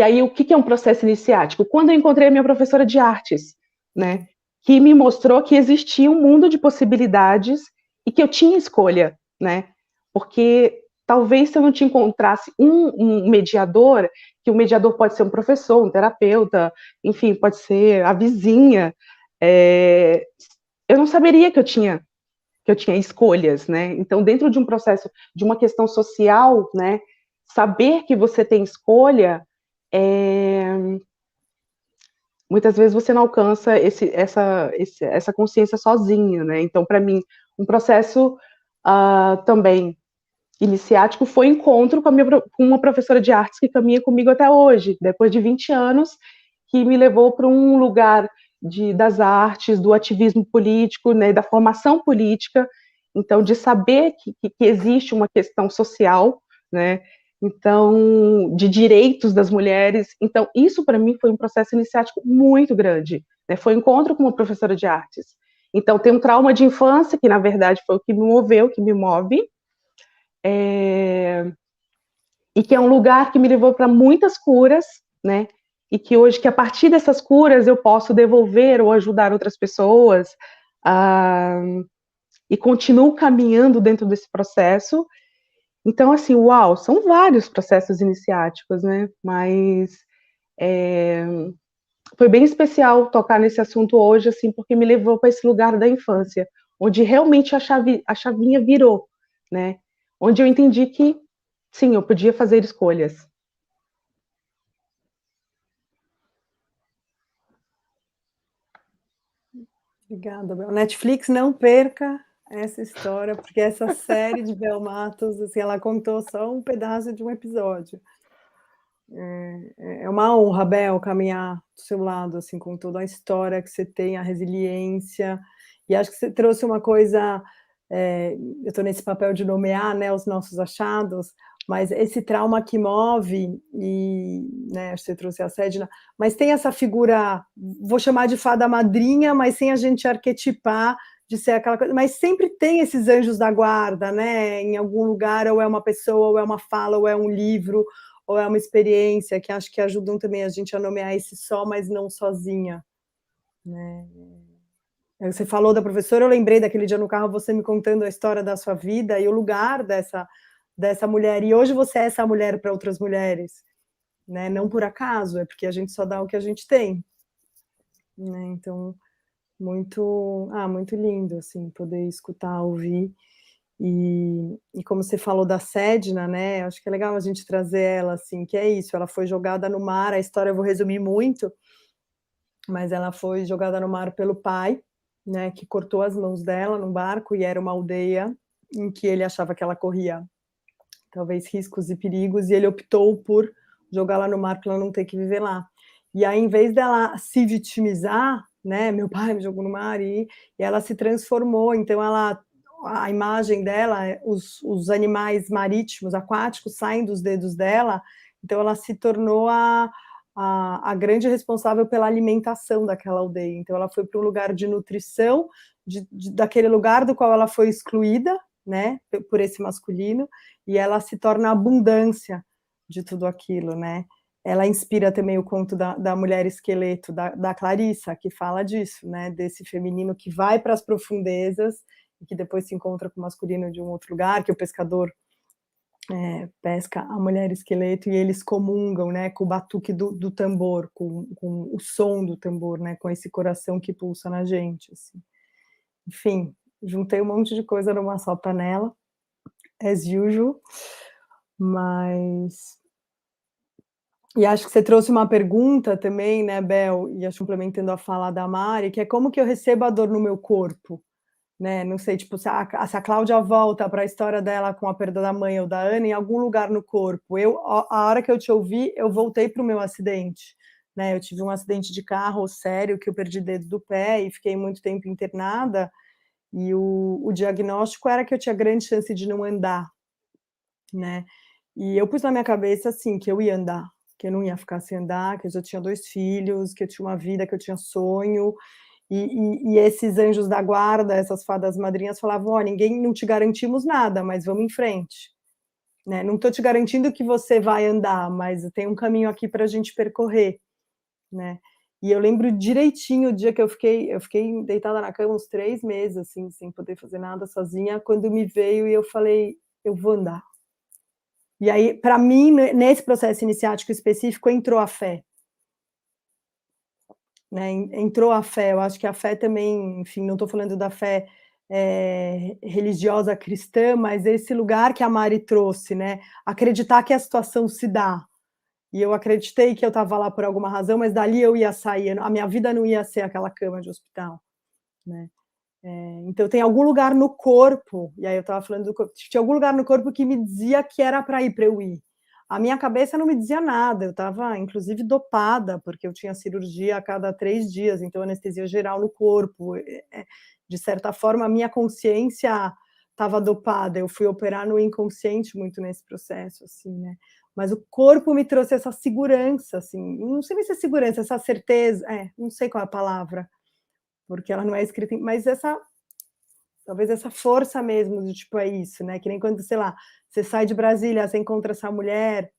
aí o que é um processo iniciático? Quando eu encontrei a minha professora de artes, né, que me mostrou que existia um mundo de possibilidades e que eu tinha escolha, né, porque talvez se eu não te encontrasse um mediador, que o mediador pode ser um professor, um terapeuta, enfim, pode ser a vizinha, eu não saberia que eu tinha escolhas, né? Então, dentro de um processo, de uma questão social, né, saber que você tem escolha, muitas vezes você não alcança essa consciência sozinha, né? Então, para mim, um processo também iniciático foi encontro com uma professora de artes que caminha comigo até hoje, depois de 20 anos, que me levou para um lugar das artes, do ativismo político, né, da formação política, então de saber que existe uma questão social, né, então de direitos das mulheres, então isso para mim foi um processo iniciático muito grande, né, foi um encontro com uma professora de artes. Então tem um trauma de infância que na verdade foi o que me moveu, que me move, e que é um lugar que me levou para muitas curas, né? E que hoje, que a partir dessas curas eu posso devolver ou ajudar outras pessoas, e continuo caminhando dentro desse processo. Então, assim, uau, são vários processos iniciáticos, né? Mas foi bem especial tocar nesse assunto hoje, assim, porque me levou para esse lugar da infância, onde realmente a chavinha virou, né? Onde eu entendi que sim, eu podia fazer escolhas. Obrigada, Bel. Netflix, não perca essa história, porque essa série de Bel Matos, assim, ela contou só um pedaço de um episódio. É uma honra, Bel, caminhar do seu lado, assim, com toda a história que você tem, a resiliência, e acho que você trouxe uma coisa, eu estou nesse papel de nomear, né, os nossos achados, mas esse trauma que move, e né, você trouxe a Sedna, mas tem essa figura, vou chamar de fada madrinha, mas sem a gente arquetipar de ser aquela coisa, mas sempre tem esses anjos da guarda, né, em algum lugar, ou é uma pessoa, ou é uma fala, ou é um livro, ou é uma experiência, que acho que ajudam também a gente a nomear esse só, mas não sozinha, né. Você falou da professora, eu lembrei daquele dia no carro, você me contando a história da sua vida e o lugar dessa mulher, e hoje você é essa mulher para outras mulheres, né? Não por acaso, é porque a gente só dá o que a gente tem, né? Então, muito lindo, assim, poder escutar, ouvir, e como você falou da Sedna, né, acho que é legal a gente trazer ela, assim, que é isso, ela foi jogada no mar, a história eu vou resumir muito, mas ela foi jogada no mar pelo pai, né, que cortou as mãos dela num barco, e era uma aldeia em que ele achava que ela corria talvez riscos e perigos, e ele optou por jogá-la no mar para ela não ter que viver lá. E aí, em vez dela se vitimizar, né, meu pai me jogou no mar, e ela se transformou, então a imagem dela, os animais marítimos, aquáticos, saem dos dedos dela, então ela se tornou a grande responsável pela alimentação daquela aldeia. Então ela foi para um lugar de nutrição, daquele lugar do qual ela foi excluída, né, por esse masculino, e ela se torna a abundância de tudo aquilo, né. Ela inspira também o conto da mulher esqueleto, da Clarissa, que fala disso, né, desse feminino que vai para as profundezas e que depois se encontra com o masculino de um outro lugar, que o pescador pesca a mulher esqueleto e eles comungam, né, com o batuque do tambor, com o som do tambor, né, com esse coração que pulsa na gente, assim. Enfim, juntei um monte de coisa numa só panela, as usual, mas... E acho que você trouxe uma pergunta também, né, Bel, e acho complementando a fala da Mari, que é como que eu recebo a dor no meu corpo, né? Não sei, tipo, se a Cláudia volta para a história dela com a perda da mãe ou da Ana, em algum lugar no corpo. A hora que eu te ouvi, eu voltei para o meu acidente, né? Eu tive um acidente de carro sério, que eu perdi dedo do pé e fiquei muito tempo internada, e o diagnóstico era que eu tinha grande chance de não andar, né? E eu pus na minha cabeça, assim, que eu ia andar, que eu não ia ficar sem andar, que eu já tinha 2 filhos, que eu tinha uma vida, que eu tinha sonho, e esses anjos da guarda, essas fadas madrinhas falavam, ó, ninguém, não te garantimos nada, mas vamos em frente, né? Não estou te garantindo que você vai andar, mas tem um caminho aqui para a gente percorrer, né? E eu lembro direitinho o dia que eu fiquei deitada na cama uns 3 meses, assim, sem poder fazer nada sozinha, quando me veio e eu falei, eu vou andar. E aí, para mim, nesse processo iniciático específico, entrou a fé. Né? Entrou a fé, eu acho que a fé também, enfim, não estou falando da fé religiosa cristã, mas esse lugar que a Mari trouxe, né? Acreditar que a situação se dá. E eu acreditei que eu estava lá por alguma razão, mas dali eu ia sair, a minha vida não ia ser aquela cama de hospital, né? Então tem algum lugar no corpo, e aí eu estava falando do corpo, tinha algum lugar no corpo que me dizia que era para eu ir. A minha cabeça não me dizia nada, eu estava inclusive dopada, porque eu tinha cirurgia a cada 3 dias, então anestesia geral no corpo. De certa forma, a minha consciência estava dopada, eu fui operar no inconsciente muito nesse processo, assim, né? Mas o corpo me trouxe essa segurança, assim, não sei nem se é segurança, essa certeza, não sei qual é a palavra, porque ela não é escrita, mas talvez essa força mesmo, de tipo, é isso, né? Que nem quando, sei lá, você sai de Brasília, você encontra essa mulher,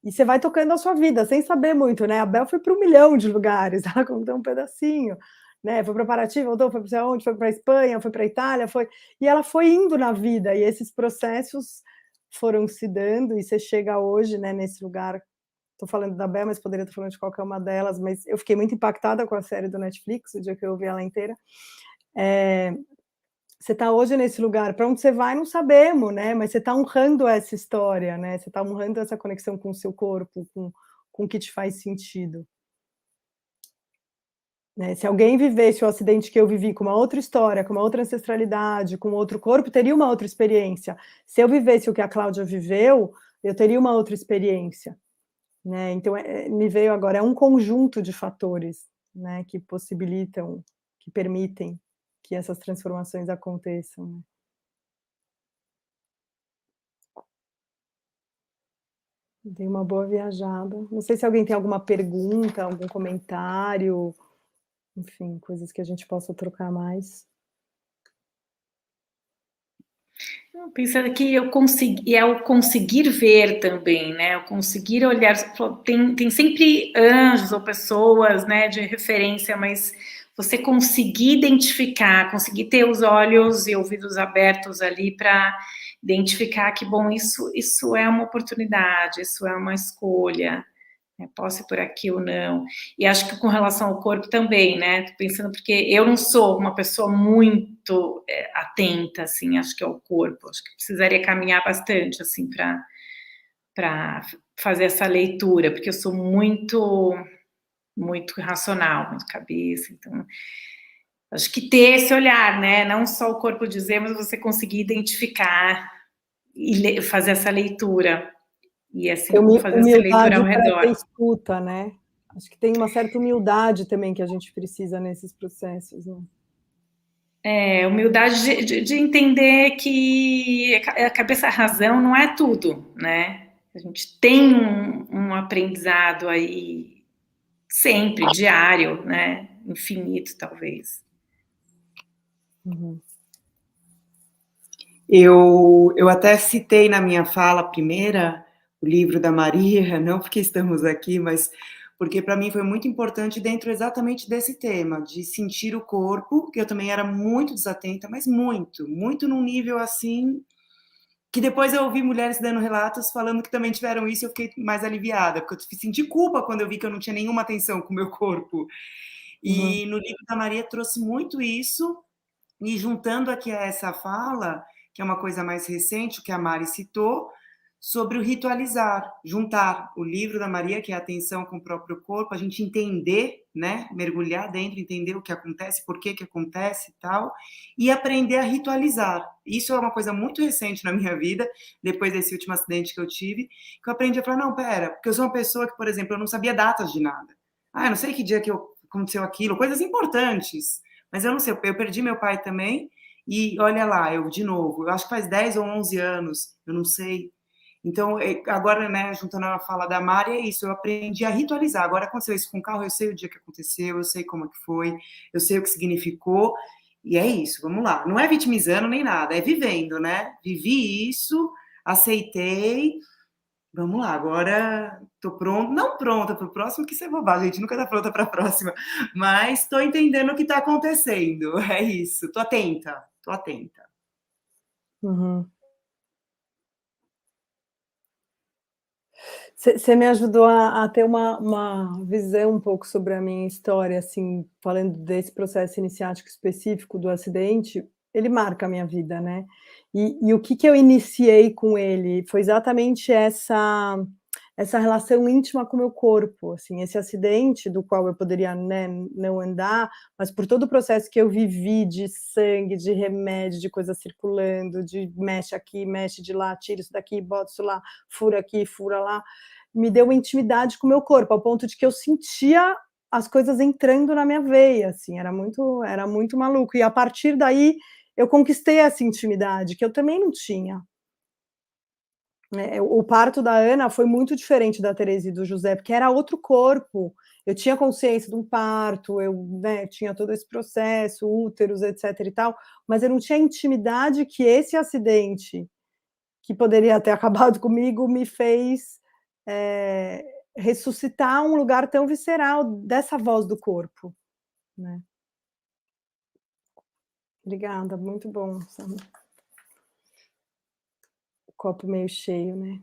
e você vai tocando a sua vida, sem saber muito, né? A Bel foi para 1 milhão de lugares, ela contou um pedacinho, né? Foi para Paraty, voltou, foi para onde, foi para a Espanha, foi para a Itália, e ela foi indo na vida, e esses processos foram se dando, e você chega hoje, né, nesse lugar. Estou falando da Bel, mas poderia estar falando de qualquer uma delas, mas eu fiquei muito impactada com a série do Netflix, o dia que eu vi ela inteira. Você está hoje nesse lugar, para onde você vai não sabemos, né? Mas você está honrando essa história, né? Você está honrando essa conexão com o seu corpo, com o que te faz sentido. Né? Se alguém vivesse o acidente que eu vivi com uma outra história, com uma outra ancestralidade, com outro corpo, teria uma outra experiência. Se eu vivesse o que a Cláudia viveu, eu teria uma outra experiência. Né? Então, me veio agora, é um conjunto de fatores, né, que possibilitam, que permitem que essas transformações aconteçam. Né? Dei uma boa viajada. Não sei se alguém tem alguma pergunta, algum comentário, enfim, coisas que a gente possa trocar mais. Pensando que eu consegui, é o conseguir ver também, né? O conseguir olhar, tem sempre anjos ou pessoas, né, de referência, mas você conseguir identificar, conseguir ter os olhos e ouvidos abertos ali para identificar que, bom, isso é uma oportunidade, isso é uma escolha, né? Posso ir por aqui ou não. E acho que com relação ao corpo também, né? Tô pensando, porque eu não sou uma pessoa muito atenta, assim, acho que ao corpo. Acho que precisaria caminhar bastante, assim, para fazer essa leitura, porque eu sou muito racional, muito cabeça, então acho que ter esse olhar, né? Não só o corpo dizer, mas você conseguir identificar e fazer essa leitura. E assim, fazer essa humildade leitura ao para redor. ter escuta, né? Acho que tem uma certa humildade também que a gente precisa nesses processos, né? Humildade de entender que a cabeça, a razão não é tudo, né? A gente tem um aprendizado aí sempre, diário, né? Infinito, talvez. Uhum. Eu até citei na minha fala primeira o livro da Maria, não porque estamos aqui, mas porque para mim foi muito importante dentro exatamente desse tema, de sentir o corpo, que eu também era muito desatenta, mas muito, muito num nível assim, que depois eu ouvi mulheres dando relatos falando que também tiveram isso e eu fiquei mais aliviada, porque eu senti culpa quando eu vi que eu não tinha nenhuma atenção com o meu corpo. E no livro da Maria trouxe muito isso, e juntando aqui a essa fala, que é uma coisa mais recente, o que a Mari citou, sobre o ritualizar, juntar o livro da Maria, que é a atenção com o próprio corpo, a gente entender, né, mergulhar dentro, entender o que acontece, por que acontece e tal, e aprender a ritualizar. Isso é uma coisa muito recente na minha vida, depois desse último acidente que eu tive, que eu aprendi a falar, não, pera, porque eu sou uma pessoa que, por exemplo, eu não sabia datas de nada. Eu não sei que dia que aconteceu aquilo, coisas importantes, mas eu não sei, eu perdi meu pai também, e olha lá, de novo, eu acho que faz 10 ou 11 anos, eu não sei. Então, agora, né, juntando a fala da Mari, é isso, eu aprendi a ritualizar. Agora, aconteceu isso com o carro, eu sei o dia que aconteceu, eu sei como que foi, eu sei o que significou, e é isso, vamos lá. Não é vitimizando nem nada, é vivendo, né? Vivi isso, aceitei, vamos lá, agora tô pronta, não pronta para o próximo, que isso é bobagem, a gente nunca tá pronta para a próxima, mas tô entendendo o que tá acontecendo, é isso, tô atenta, tô atenta. Uhum. Você me ajudou a ter uma visão um pouco sobre a minha história, assim, falando desse processo iniciático específico do acidente, ele marca a minha vida, né? E o que eu iniciei com ele foi exatamente essa relação íntima com o meu corpo, assim, esse acidente do qual eu poderia, né, não andar, mas por todo o processo que eu vivi de sangue, de remédio, de coisa circulando, de mexe aqui, mexe de lá, tira isso daqui, bota isso lá, fura aqui, fura lá, me deu uma intimidade com o meu corpo, ao ponto de que eu sentia as coisas entrando na minha veia, assim, era muito maluco. E a partir daí eu conquistei essa intimidade que eu também não tinha. O parto da Ana foi muito diferente da Tereza e do José, porque era outro corpo. Eu tinha consciência de um parto, eu, né, tinha todo esse processo, úteros, etc. e tal, mas eu não tinha a intimidade que esse acidente, que poderia ter acabado comigo, me fez ressuscitar um lugar tão visceral dessa voz do corpo, né? Obrigada, muito bom, Sam. O copo meio cheio, né?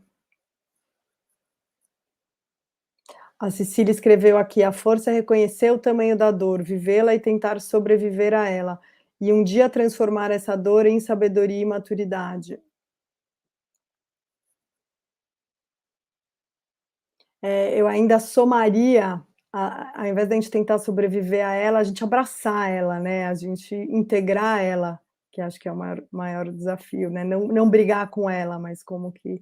A Cecília escreveu aqui: a força é reconhecer o tamanho da dor, vivê-la e tentar sobreviver a ela, e um dia transformar essa dor em sabedoria e maturidade. Eu ainda somaria, ao invés da gente tentar sobreviver a ela, a gente abraçar ela, né? A gente integrar ela, que acho que é o maior desafio, né? Não brigar com ela, mas como que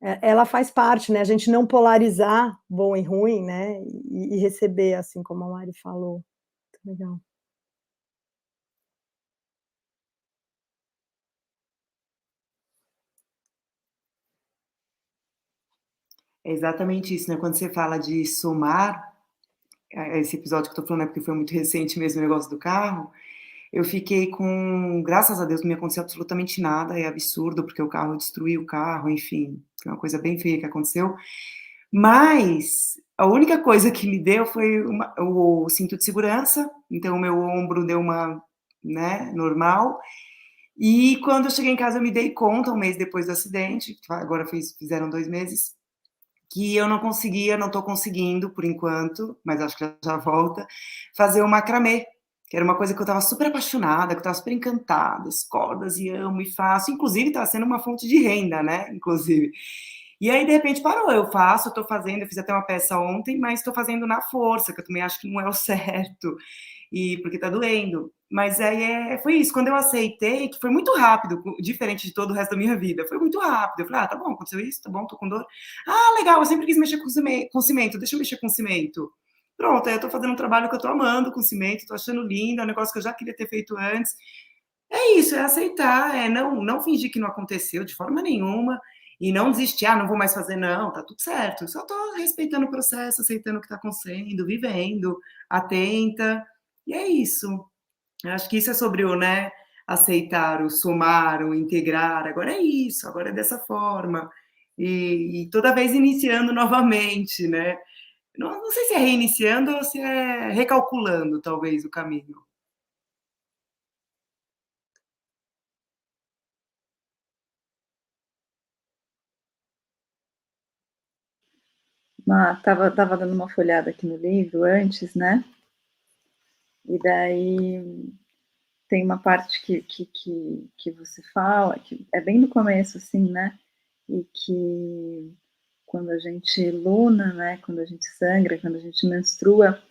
ela faz parte, né? A gente não polarizar bom e ruim, né? E receber, assim como a Mari falou. Muito legal. É exatamente isso, né? Quando você fala de somar, esse episódio que eu tô falando é porque foi muito recente mesmo o negócio do carro, eu fiquei com, graças a Deus, não me aconteceu absolutamente nada, é absurdo, porque o carro destruiu o carro, enfim, foi uma coisa bem feia que aconteceu, mas a única coisa que me deu foi o cinto de segurança, então o meu ombro deu uma, né, normal, e quando eu cheguei em casa eu me dei conta, um mês depois do acidente, agora fizeram 2 meses, que eu não estou conseguindo, por enquanto, mas acho que já volta, fazer o macramê, que era uma coisa que eu estava super apaixonada, que eu estava super encantada, as cordas, e amo, e faço, inclusive está sendo uma fonte de renda, né, inclusive. E aí, de repente, parou, eu estou fazendo, eu fiz até uma peça ontem, mas estou fazendo na força, que eu também acho que não é o certo, e porque está doendo. Mas aí foi isso, quando eu aceitei, que foi muito rápido, diferente de todo o resto da minha vida, foi muito rápido. Eu falei, tá bom, aconteceu isso, tá bom, tô com dor. Ah, legal, eu sempre quis mexer com cimento, deixa eu mexer com cimento. Pronto, aí eu tô fazendo um trabalho que eu tô amando com cimento, tô achando lindo, é um negócio que eu já queria ter feito antes. É isso, é aceitar, é não fingir que não aconteceu de forma nenhuma, e não desistir, não vou mais fazer, não, tá tudo certo. Eu só tô respeitando o processo, aceitando o que tá acontecendo, vivendo, atenta, e é isso. Eu acho que isso é sobre o, né, aceitar, o somar, o integrar. Agora é isso, agora é dessa forma. E toda vez iniciando novamente, né? Não sei se é reiniciando ou se é recalculando, talvez, o caminho. Tava dando uma folhada aqui no livro antes, né? E daí tem uma parte que você fala, que é bem no começo, assim, né? E que quando a gente luna, né? Quando a gente sangra, quando a gente menstrua,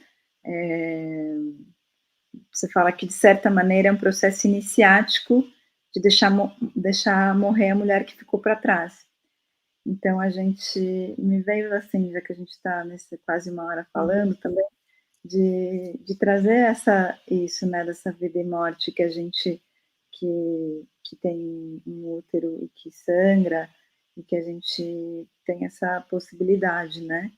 você fala que, de certa maneira, é um processo iniciático de deixar morrer a mulher que ficou para trás. Então, me veio assim, já que a gente está nesse quase uma hora falando também, de trazer isso, né, dessa vida e morte que a gente, que tem um útero e que sangra, e que a gente tem essa possibilidade, né,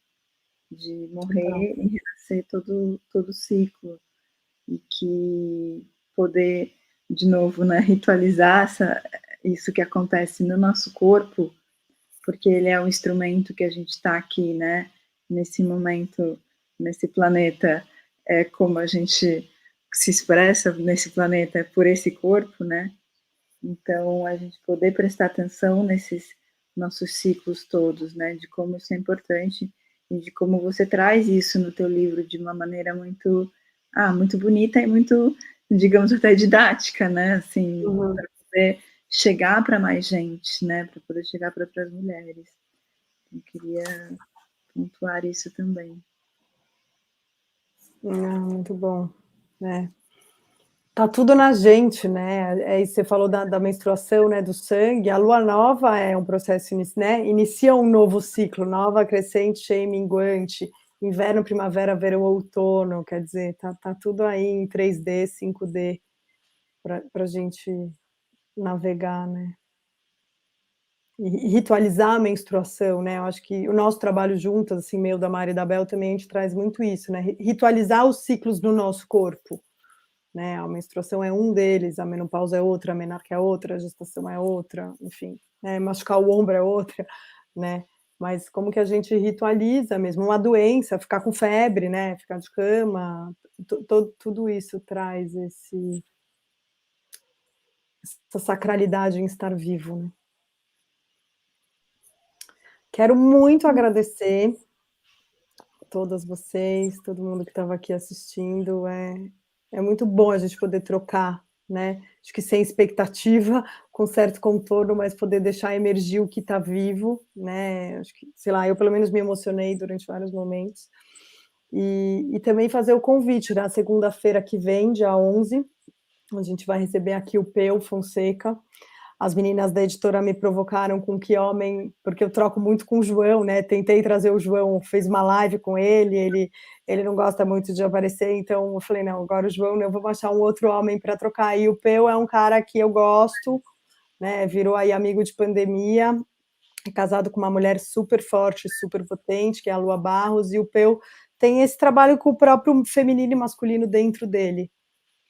de morrer e renascer todo o ciclo, e que poder, de novo, né, ritualizar isso que acontece no nosso corpo, porque ele é o instrumento que a gente está aqui, né, nesse momento, nesse planeta, é como a gente se expressa nesse planeta, é por esse corpo, né, então a gente poder prestar atenção nesses nossos ciclos todos, né, de como isso é importante e de como você traz isso no teu livro de uma maneira muito bonita e muito, digamos, até didática, né, assim, para poder chegar para mais gente, né, para poder chegar para outras mulheres. Eu queria pontuar isso também. Muito bom, né? Tá tudo na gente, né? Aí você falou da menstruação, né? Do sangue. A lua nova é um processo, né? Inicia um novo ciclo, nova crescente, cheia e minguante, inverno, primavera, verão, outono. Quer dizer, tá tudo aí em 3D, 5D para a gente navegar, né? E ritualizar a menstruação, né? Eu acho que o nosso trabalho juntas, assim, meio da Mari e da Bel, também a gente traz muito isso, né? Ritualizar os ciclos do nosso corpo. Né, a menstruação é um deles, a menopausa é outra, a menarca é outra, a gestação é outra, enfim, né, machucar o ombro é outra, né, mas como que a gente ritualiza mesmo uma doença, ficar com febre, né, ficar de cama, tudo isso traz essa sacralidade em estar vivo, né. Quero muito agradecer todas vocês, todo mundo que estava aqui assistindo, é muito bom a gente poder trocar, né? Acho que sem expectativa, com certo contorno, mas poder deixar emergir o que está vivo, né? Acho que, sei lá, eu pelo menos me emocionei durante vários momentos. E também fazer o convite, na segunda-feira que vem, dia 11, a gente vai receber aqui o Peu Fonseca. As meninas da editora me provocaram com que homem, porque eu troco muito com o João, né? Tentei trazer o João, fez uma live com ele não gosta muito de aparecer, então eu falei, não, agora o João, eu vou achar um outro homem para trocar. E o Peu é um cara que eu gosto, né? Virou aí amigo de pandemia, é casado com uma mulher super forte, super potente, que é a Lua Barros, e o Peu tem esse trabalho com o próprio feminino e masculino dentro dele.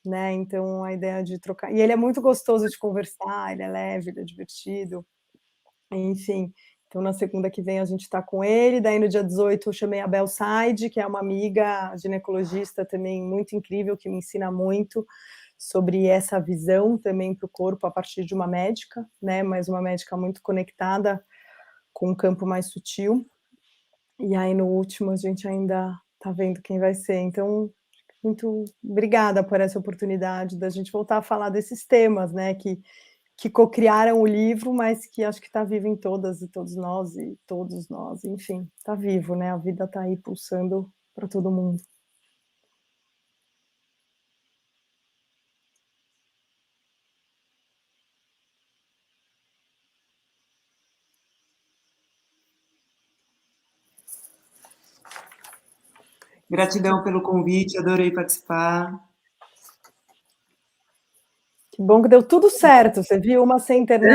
Né? Então a ideia de trocar, e ele é muito gostoso de conversar, ele é leve, ele é divertido, enfim. Então na segunda que vem a gente está com ele, daí no dia 18 eu chamei a Bel Said, que é uma amiga ginecologista também muito incrível, que me ensina muito sobre essa visão também para o corpo a partir de uma médica, né? Mas uma médica muito conectada com um campo mais sutil. E aí no último a gente ainda está vendo quem vai ser, então muito obrigada por essa oportunidade da gente voltar a falar desses temas, né, que cocriaram o livro, mas que acho que está vivo em todas e todos nós, enfim, está vivo, né, a vida está aí pulsando para todo mundo. Gratidão pelo convite, adorei participar. Que bom que deu tudo certo, você viu, uma sem internet,